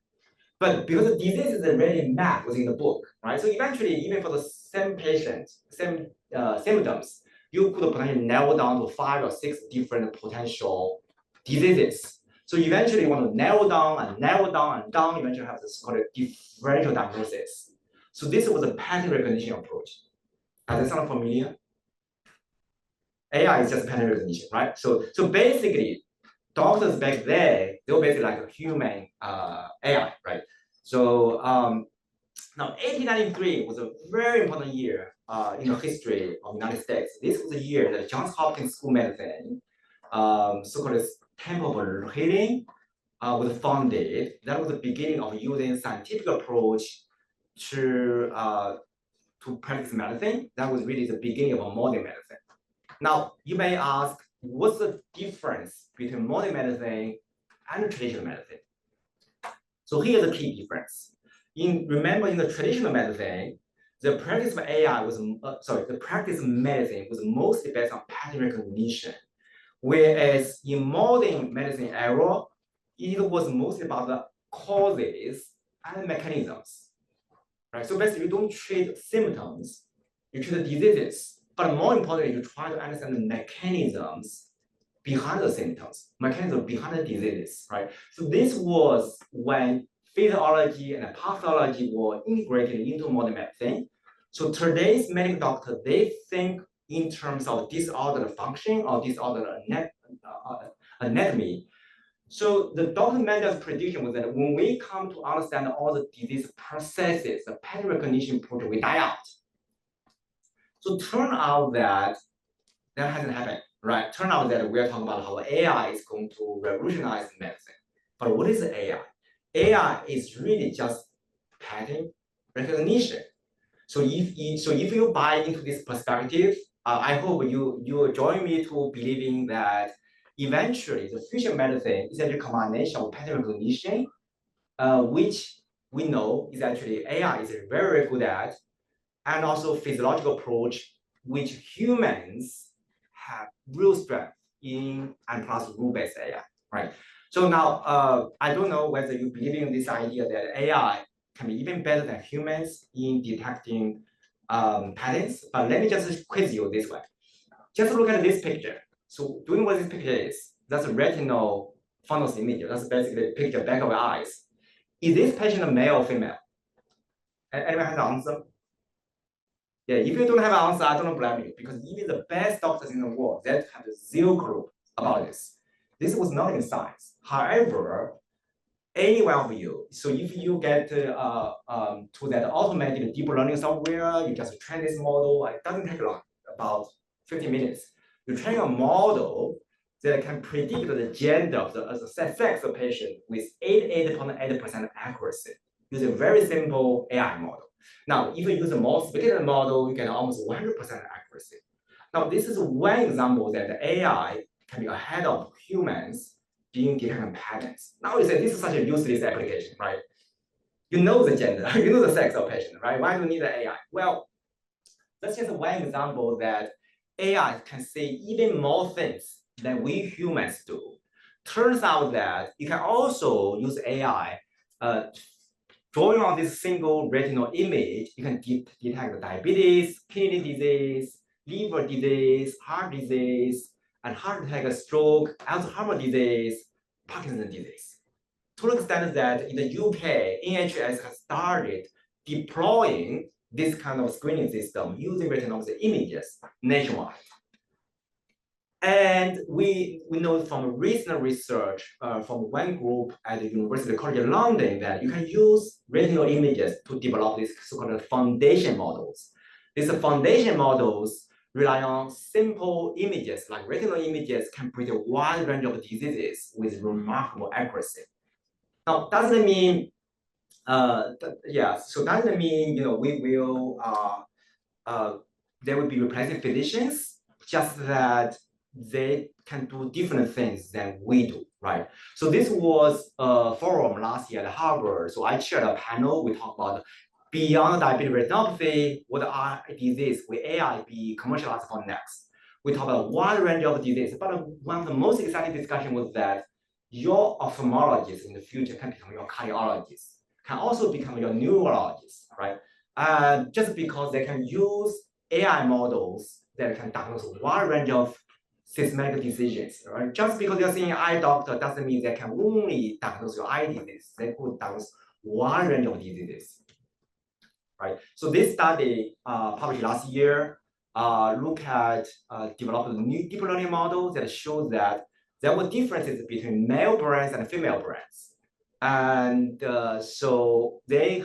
but because the disease is already mapped within the book, right? So eventually, even for the same patient, same symptoms, you could potentially narrow down to 5 or 6 different potential diseases. So eventually, you want to narrow down and narrow down and down, eventually have this called a differential diagnosis. So this was a pattern recognition approach. Does that sound familiar? AI is just pattern recognition, right? So basically, doctors back there, they were basically like a human AI, right? So now 1893 was a very important year in the history of the United States. This was the year that Johns Hopkins School of Medicine, so-called Temple of Healing, was founded. That was the beginning of using scientific approach to practice medicine. That was really the beginning of modern medicine. Now, you may ask, what's the difference between modern medicine and traditional medicine? So here's the key difference. Remember, in the traditional medicine, the practice of AI was, the practice of medicine was mostly based on pattern recognition. Whereas in modern medicine era, it was mostly about the causes and mechanisms, right? So basically, you don't treat symptoms, you treat the diseases. But more importantly, you try to understand the mechanisms behind the symptoms, mechanisms behind the diseases, right? So this was when physiology and pathology were integrated into modern medicine. So today's medical doctor, they think in terms of disordered function or disordered anatomy. So the Dr. Mendel's prediction was that when we come to understand all the disease processes, the pattern recognition project will die out. So turn out that hasn't happened, right? Turn out that we're talking about how AI is going to revolutionize medicine. But what is AI? AI is really just pattern recognition. So if you buy into this perspective, I hope you will join me to believing that eventually the future medicine is actually a combination of pattern recognition, which we know is actually AI is very, very good at, and also physiological approach, which humans have real strength in and plus rule-based AI, right? So now, I don't know whether you believe in this idea that AI can be even better than humans in detecting patterns, but let me just quiz you this way. Just look at this picture. So doing what this picture is, that's a retinal fundus image. That's basically a picture back of the eyes. Is this patient a male or female? Anyone has an answer? Yeah, if you don't have an answer, I don't blame you, because even the best doctors in the world that have zero clue about this. This was not in science. However, any one of you, so if you get to that automated deep learning software, you just train this model. It doesn't take long, about 15 minutes. You train a model that can predict the gender of the sex of the patient with 88.8% accuracy using a very simple AI model. Now, if you use a more sophisticated model, you get almost 100% accuracy. Now, this is one example that the AI can be ahead of humans being detecting patterns. Now you say this is such a useless application, right? You know the gender, you know the sex of patient, right? Why do you need the AI? Well, that's just one example that AI can say even more things than we humans do. Turns out that you can also use AI drawing on this single retinal image, you can detect diabetes, kidney disease, liver disease, heart disease, and heart attack, stroke, Alzheimer's disease, Parkinson's disease. To the extent that in the UK, NHS has started deploying this kind of screening system using retinal images nationwide. And we know from recent research from one group at the University College London that you can use retinal images to develop these so-called foundation models. These foundation models rely on simple images, like retinal images can predict a wide range of diseases with remarkable accuracy. Now, doesn't mean, so doesn't mean, we will, they will be replacing physicians, just that they can do different things than we do, right? So this was a forum last year at Harvard. So I chaired a panel. We talked about beyond diabetic retinopathy, what are diseases will AI be commercialized for next? We talked about a wide range of diseases, but one of the most exciting discussion was that your ophthalmologist in the future can become your cardiologist, can also become your neurologist, right? Just because they can use AI models that can diagnose a wide range of systematic diseases, right? Just because you're seeing an eye doctor doesn't mean they can only diagnose your eye disease. They could diagnose a wide range of diseases, right? So this study published last year look at developing a new deep learning model that shows that there were differences between male brains and female brains. And so they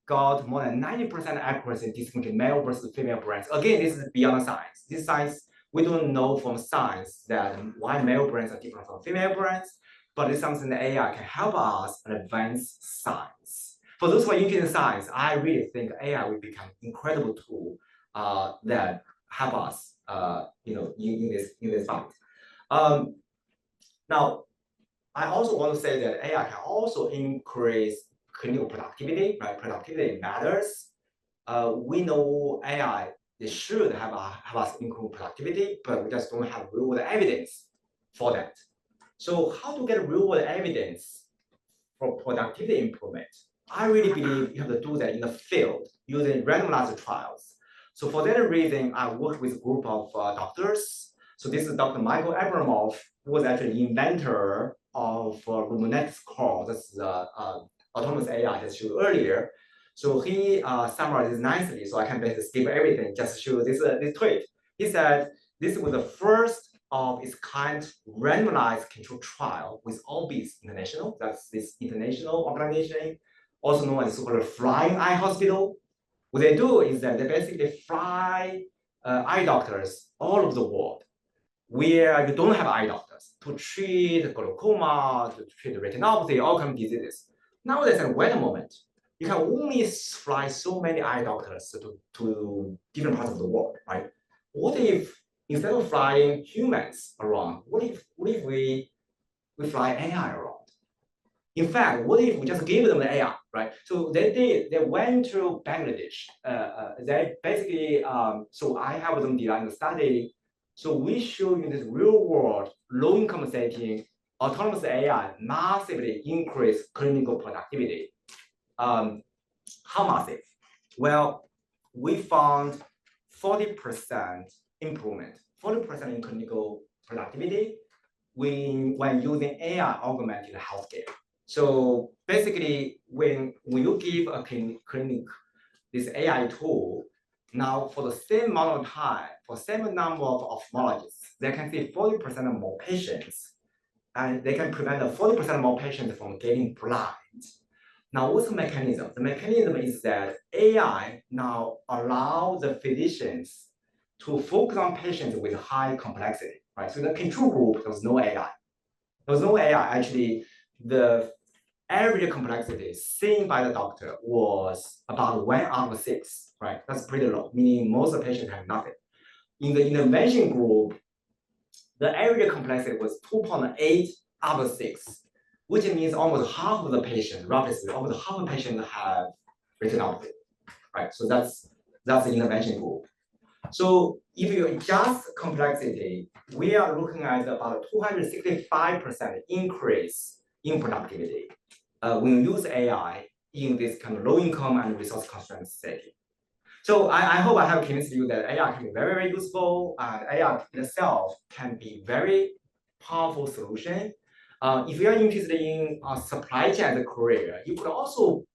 got more than 90% accuracy in distinguishing male versus female brains. Again, this is beyond science. This science, we don't know from science that why male brains are different from female brains, but it's something that AI can help us advance science. For those who are interested in science, I really think AI will become an incredible tool that help us, in this fight. Now, I also want to say that AI can also increase clinical productivity, right? Productivity matters. We know AI, they should have us improve productivity, but we just don't have real world evidence for that. So how to get real world evidence for productivity improvement? I really believe you have to do that in the field using randomized trials. So for that reason, I worked with a group of doctors. So this is Dr. Michael Abramov, who was actually the inventor of robotics core. That's the autonomous AI that I showed earlier. So he summarized this nicely, so I can basically skip everything, just show this tweet. He said, this was the first of its kind randomized control trial with Orbis International. That's this international organization, also known as so-called Flying Eye Hospital. What they do is that they basically fly eye doctors all over the world where you don't have eye doctors to treat glaucoma, to treat retinopathy, all kinds of diseases. Now they said, wait a moment, you can only fly so many eye doctors to different parts of the world, right? What if instead of flying humans around, what if we fly AI around? In fact, what if we just give them the AI, right? So they went to Bangladesh. They basically, so I helped them design the study So we show you this real world, low income setting, autonomous AI massively increase clinical productivity. How massive? Well, we found 40% improvement, 40% in clinical productivity when using AI augmented healthcare. So basically, when you give a clinic this AI tool, now for the same amount of time, for same number of ophthalmologists, they can see 40% more patients, and they can prevent 40% more patients from getting blind. Now, what's the mechanism? The mechanism is that AI now allows the physicians to focus on patients with high complexity, right? So in the control group, there was no AI. There was no AI. Actually, the average complexity seen by the doctor was about 1 out of 6, right? That's pretty low, meaning most of the patients have nothing. In the intervention group, the average complexity was 2.8 out of 6, which means almost half of the patients, roughly speaking, almost half of the patients have retinopathy, right? So that's the intervention group. So if you adjust complexity, we are looking at about 265% increase in productivity when you use AI in this kind of low income and resource constrained setting. So I hope I have convinced you that AI can be very, very useful, and AI itself can be very powerful solution. If you are interested in supply chain as a career, you could also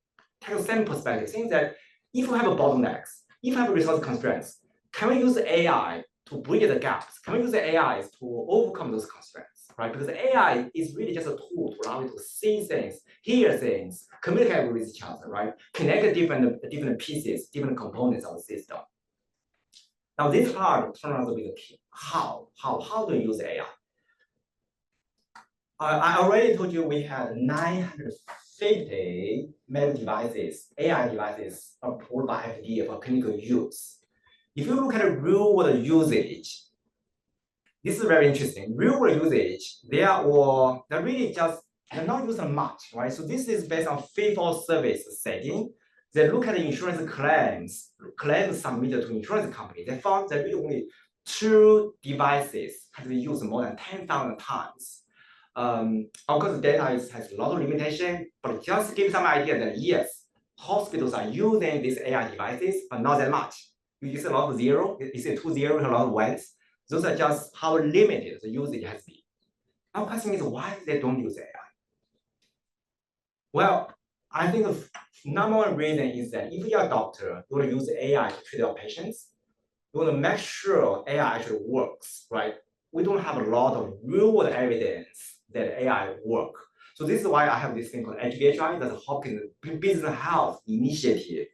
take the same perspective, saying that if you have a bottlenecks, if you have resource constraints, can we use AI to bridge the gaps? Can we use AI to overcome those constraints, right? Because AI is really just a tool to allow you to see things, hear things, communicate with each other, right? Connect different pieces, different components of the system. Now, this part turns out to be the key. How do you use AI? I already told you we had 950 medical devices, AI devices approved by FDA for clinical use. If you look at the real world usage, this is very interesting. Real world usage, they're not using much, right? So this is based on fee-for-service setting. They look at the insurance claims submitted to insurance company. They found that really only 2 devices have been used more than 10,000 times. Of course, the data has a lot of limitation, but just give some idea that yes, hospitals are using these AI devices, but not that much. You see a lot of zero, you see 2 zeros, a lot of ones. Those are just how limited the usage has been. Our question is why they don't use AI? Well, I think the number one reason is that if you're a doctor, you want to use AI to treat your patients, you want to make sure AI actually works, right? We don't have a lot of real-world evidence that AI work. So this is why I have this thing called HBHI, that's a Hopkins Business Health Initiative.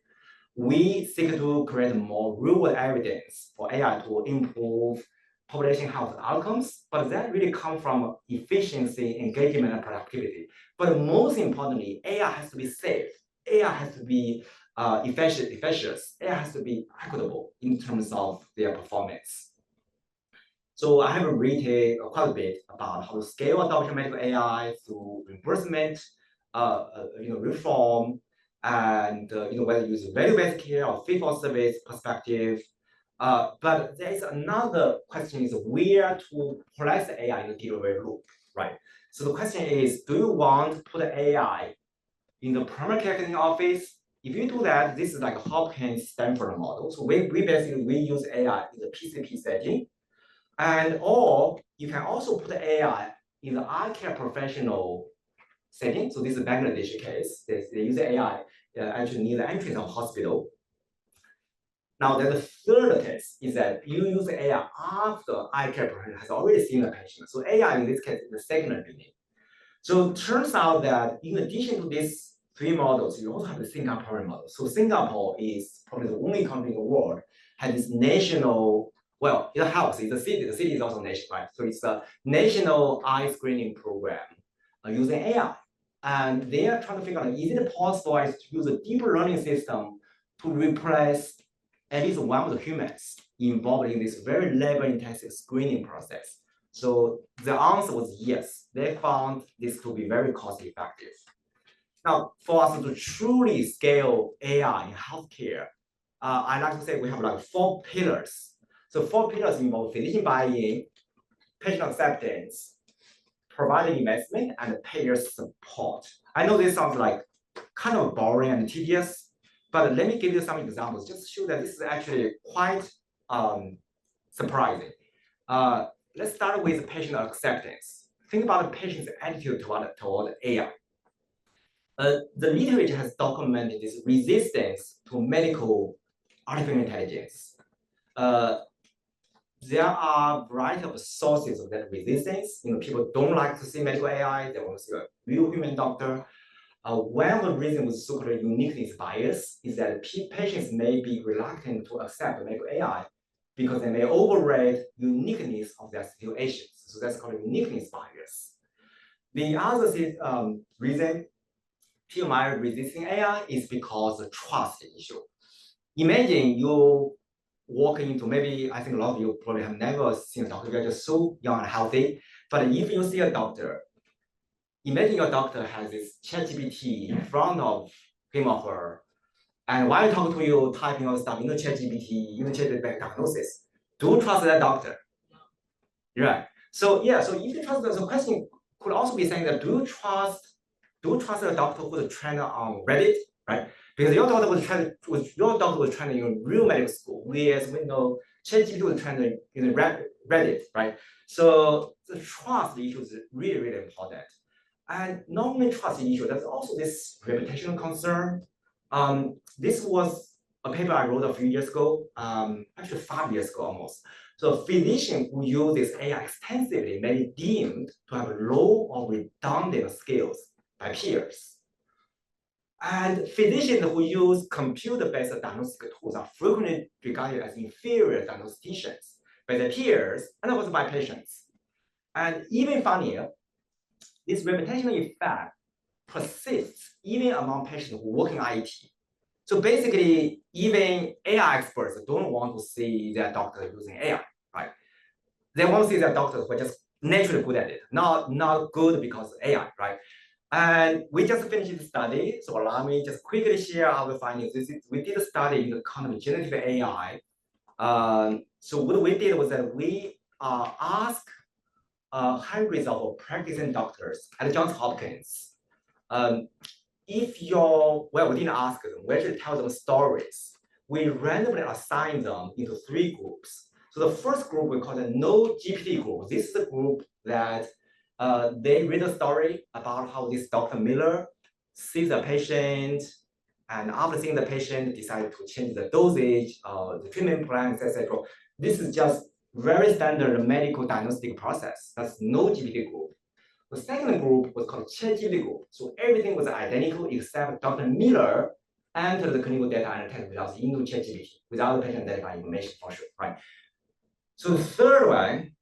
We seek to create more real-world evidence for AI to improve population health outcomes, but that really comes from efficiency, engagement, and productivity. But most importantly, AI has to be safe. AI has to be efficacious. AI has to be equitable in terms of their performance. So I have written quite a bit about how to scale adoption of medical AI through reimbursement, reform, and whether use value-based care or fee-for-service perspective. But there is another question: is where to place the AI in the delivery loop, right? So the question is, do you want to put AI in the primary care clinic office? If you do that, this is like a Hopkins Stanford model. So we basically use AI in the PCP setting. And or you can also put AI in the eye care professional setting. So this is a Bangladeshi case. They use AI actually near the entrance of hospital. Now, then the third case is that you use AI after eye care professional has already seen the patient. So AI in this case is the secondary meaning. So it turns out that in addition to these 3 models, you also have the Singapore model. So Singapore is probably the only country in the world has this national, well, it helps. It's a city. The city is also nationwide. So it's a national eye screening program using AI. And they are trying to figure out, is it possible to use a deep learning system to replace at least one of the humans involved in this very labor-intensive screening process? So the answer was yes. They found this to be very cost-effective. Now, for us to truly scale AI in healthcare, I like to say we have like 4 pillars. So 4 pillars involve physician buy-in, patient acceptance, provider investment, and payer support. I know this sounds like kind of boring and tedious, but let me give you some examples just to show that this is actually quite surprising. Let's start with patient acceptance. Think about the patient's attitude toward AI. The literature has documented this resistance to medical artificial intelligence. There are a variety of sources of that resistance. People don't like to see medical AI. They want to see a real human doctor. One of the reasons with so-called uniqueness bias is that patients may be reluctant to accept medical AI because they may overrate uniqueness of their situations. So that's called uniqueness bias. The other reason people might resisting AI is because of trust issue. Imagine you walk into, maybe I think a lot of you probably have never seen a doctor, you're just so young and healthy. But if you see a doctor, imagine your doctor has this ChatGPT in front of him or her, and while talking to you, typing all stuff in the ChatGPT, you check the diagnosis. Do you trust that doctor? Right. So yeah, so if you trust the question could also be saying that do you trust a doctor who's trained on Reddit, right? Because your doctor was trained in real medical school, whereas we know ChatGPT was trained in Reddit, right? So the trust issue is really, really important. And not only trust issue, there's also this reputational concern. This was a paper I wrote a few years ago, actually 5 years ago almost. So a physician who uses AI extensively may be deemed to have low or redundant skills by peers. And physicians who use computer-based diagnostic tools are frequently regarded as inferior diagnosticians by their peers and also by patients. And even funnier, this reputational effect persists even among patients who work in IT. So basically, even AI experts don't want to see their doctor using AI, right? They want to see their doctors who are just naturally good at it, not good because of AI, right? And we just finished the study, so allow me just quickly share our findings. We did a study in the kind of generative AI. So what we did was that we asked hundreds of practicing doctors at Johns Hopkins. We didn't ask them, we actually tell them stories. We randomly assign them into 3 groups. So the first group we call the no GPT group. This is the group that they read a story about how this Dr. Miller sees a patient, and after seeing the patient, decided to change the dosage, the treatment plans, etc. This is just very standard medical diagnostic process. That's no GPT group. The second group was called ChatGPT group. So everything was identical except Dr. Miller entered the clinical data and test results into ChatGPT without the patient identifying information for sure, right? So the third one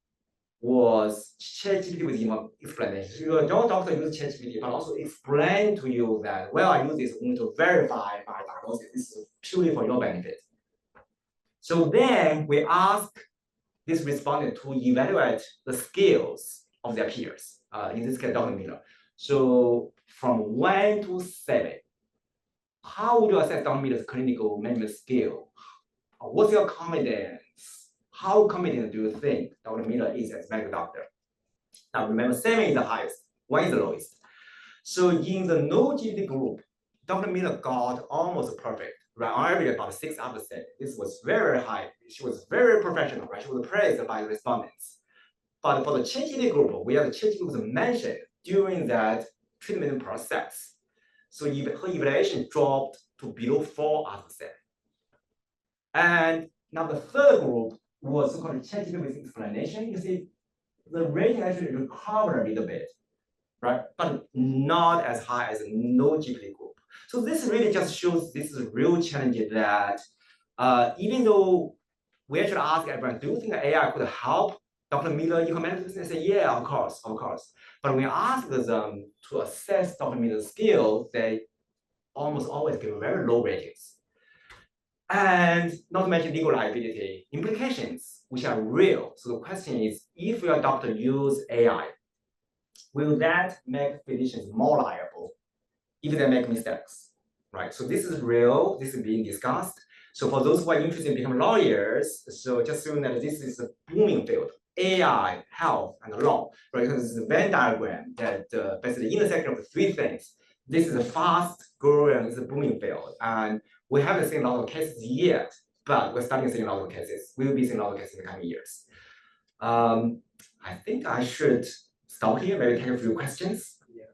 was ChatGPT with explanation. So your doctor uses ChatGPT, but also explain to you that, well, I use this only to verify my diagnosis. This is purely for your benefit. So then we ask this respondent to evaluate the skills of their peers. In this case, Dr. Miller. So from 1 to 7, how would you assess Dr. Miller's clinical management skill? What's your confidence? How confident do you think Dr. Miller is as a medical doctor? Now remember, 7 is the highest, 1 is the lowest. So in the no GPT group, Dr. Miller got almost perfect, right? On average, about 6 out of 7. This was very high. She was very professional, right? She was praised by the respondents. But for the ChatGPT group, where the ChatGPT was mentioned during that treatment process, so her evaluation dropped to below 4 out of 7. And now the third group was so-called ChatGPT with explanation. You see, the rating actually recovered a little bit, right? But not as high as the no GPT group. So this really just shows this is a real challenge that even though we actually ask everyone, do you think AI could help Dr. Miller in her medical business? They say, yeah, of course. But when we ask them to assess Dr. Miller's skills, they almost always give very low ratings. And not to mention legal liability implications, which are real. So the question is, if your doctor use AI, will that make physicians more liable if they make mistakes, right? So this is real, this is being discussed. So for those who are interested in becoming lawyers, so just assume that this is a booming field. AI, health, and law, right? Because it's a Venn diagram that basically the intersection of three things. This is a fast growing, it's a booming field, and we haven't seen a lot of cases yet, but we're starting to see a lot of cases. We will be seeing a lot of cases in the coming years. I think I should stop here, maybe take a few questions. Yeah.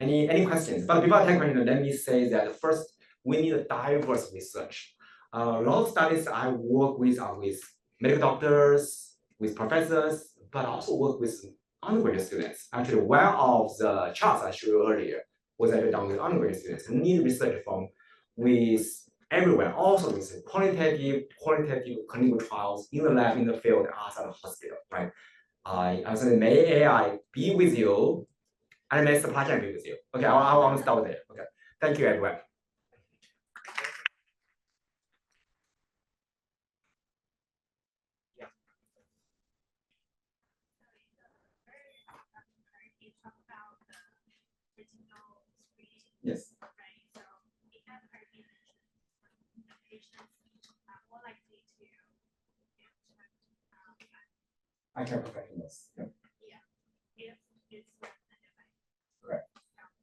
Any questions? But before I take questions, let me say that first, we need a diverse research. A lot of studies I work with are with medical doctors, with professors, but also work with undergraduate students. Actually, one of the charts I showed you earlier was actually done with undergraduate students. We need research from with everyone, also with qualitative clinical trials in the lab, in the field, outside the hospital, right? I said, may AI be with you, and may supply chain be with you. Okay, I want to start there. Okay, thank you, everyone. Yes. I can perfect this. Yeah. If it's recommended by Correct.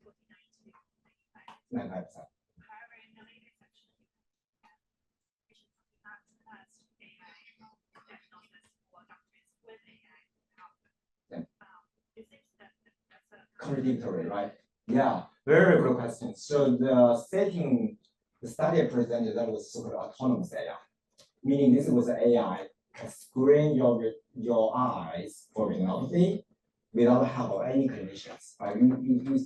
49 to 95. 95%. However, in the later section, patients will not test AI diagnosis for doctors with AI help. Yeah. It seems that that's a Contradictory, right? Yeah, very good question. So the setting, the study I presented, that was so-called autonomous AI, meaning this was an AI can screen your eyes for retinopathy without help of any clinicians. Right? You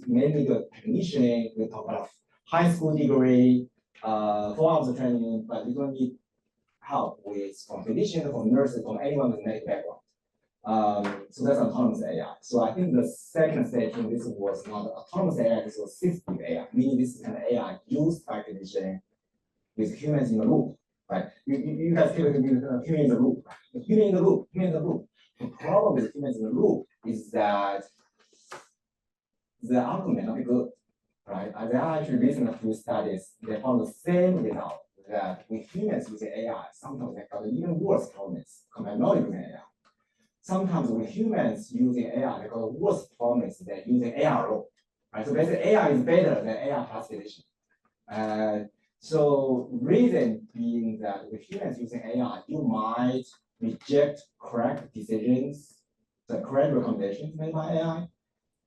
mainly the clinician, we talk about high school degree, 4 hours of training, but you don't need help with from clinicians, from nurses, from anyone with medical background. So that's autonomous AI. So I think the second setting, this was not autonomous AI, this was assistive AI, meaning this is an AI used by clinician with humans in the loop. Right? You guys feel human in the loop. Human in the loop, human in the loop. The problem with humans in the loop is that the outcome may not be good. Right? And there are actually recent a few studies, they found the same result that with humans using AI, sometimes they got even worse performance compared to not using AI. Sometimes with humans using AI, they got worse performance than using AI alone. Right? So basically AI is better than AI plus physician. So reason being that with humans using AI, you might reject correct decisions, the correct recommendations made by AI,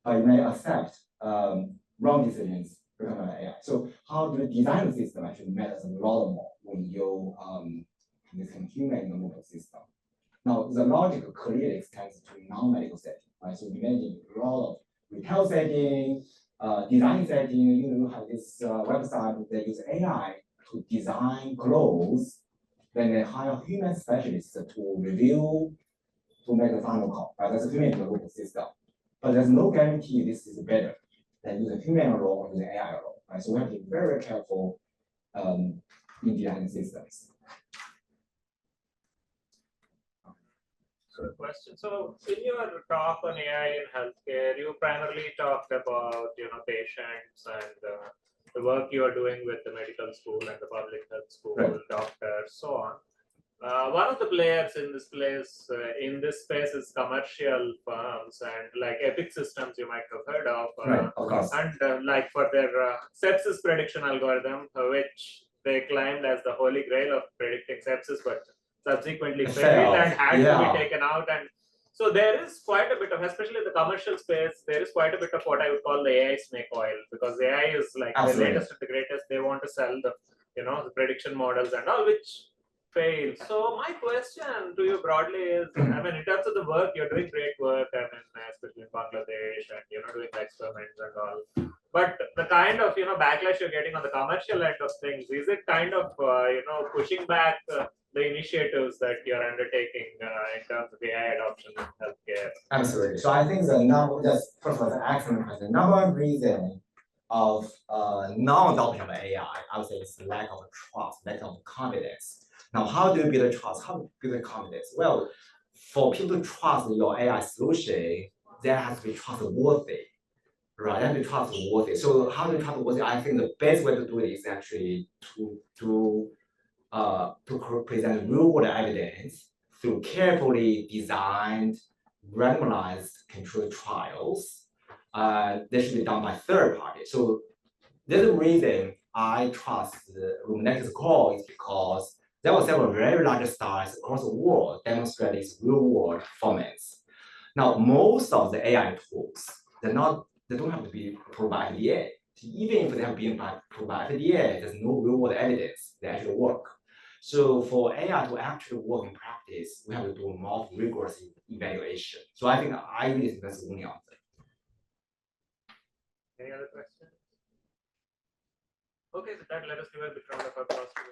but you may accept wrong decisions made by AI. So how do you design the system actually matters a lot more when you this human in the loop system. Now the logic clearly extends to non-medical setting, right? So imagine a lot of retail setting, design setting, you have this website that use AI to design clothes, then they hire human specialists to review, to make the final call, right? That's a human in the loop system. But there's no guarantee this is better than using human alone or using AI alone, right? So we have to be very careful in designing systems. Good question. So in your talk on AI in healthcare, you primarily talked about patients and the work you are doing with the medical school and the public health school, right, doctors, so on. One of the players in this place in this space is commercial firms and like Epic Systems you might have heard of, right, of course. and like for their sepsis prediction algorithm, which they claimed as the holy grail of predicting sepsis, but subsequently failed and had to be taken out. And so there is quite a bit of, especially in the commercial space, there is quite a bit of what I would call the AI snake oil, because AI is like the latest and the greatest. They want to sell the the prediction models and all, which fail. So my question to you broadly is, I mean, in terms of the work, you're doing great work, I mean, especially in Bangladesh, and doing the experiments and all. But the kind of backlash you're getting on the commercial end of things, is it kind of pushing back the initiatives that you're undertaking in terms of AI adoption in healthcare? Absolutely. So I think the number, just first of all, the excellent question. Number one reason of non-adoption of AI, I would say, is lack of trust, lack of confidence. Now, how do you build a trust? How do you build a confidence? Well, for people to trust your AI solution, there has to be trustworthy. Right, and be trustworthy. So how do you trustworthy? I think the best way to do it is actually to present real world evidence through carefully designed, randomized controlled trials. They should be done by third party. So there's a reason I trust the Rubenec's call is because there were several very large studies across the world demonstrating its real world performance. Now, most of the AI tools, they don't have to be approved by FDA. Even if they have been approved by FDA, there's no real world evidence they actually work. So for AI to actually work in practice, we have to do more rigorous evaluation. So I think I really think that's the only answer. Any other questions? Okay, so that let us give a bit round of applause to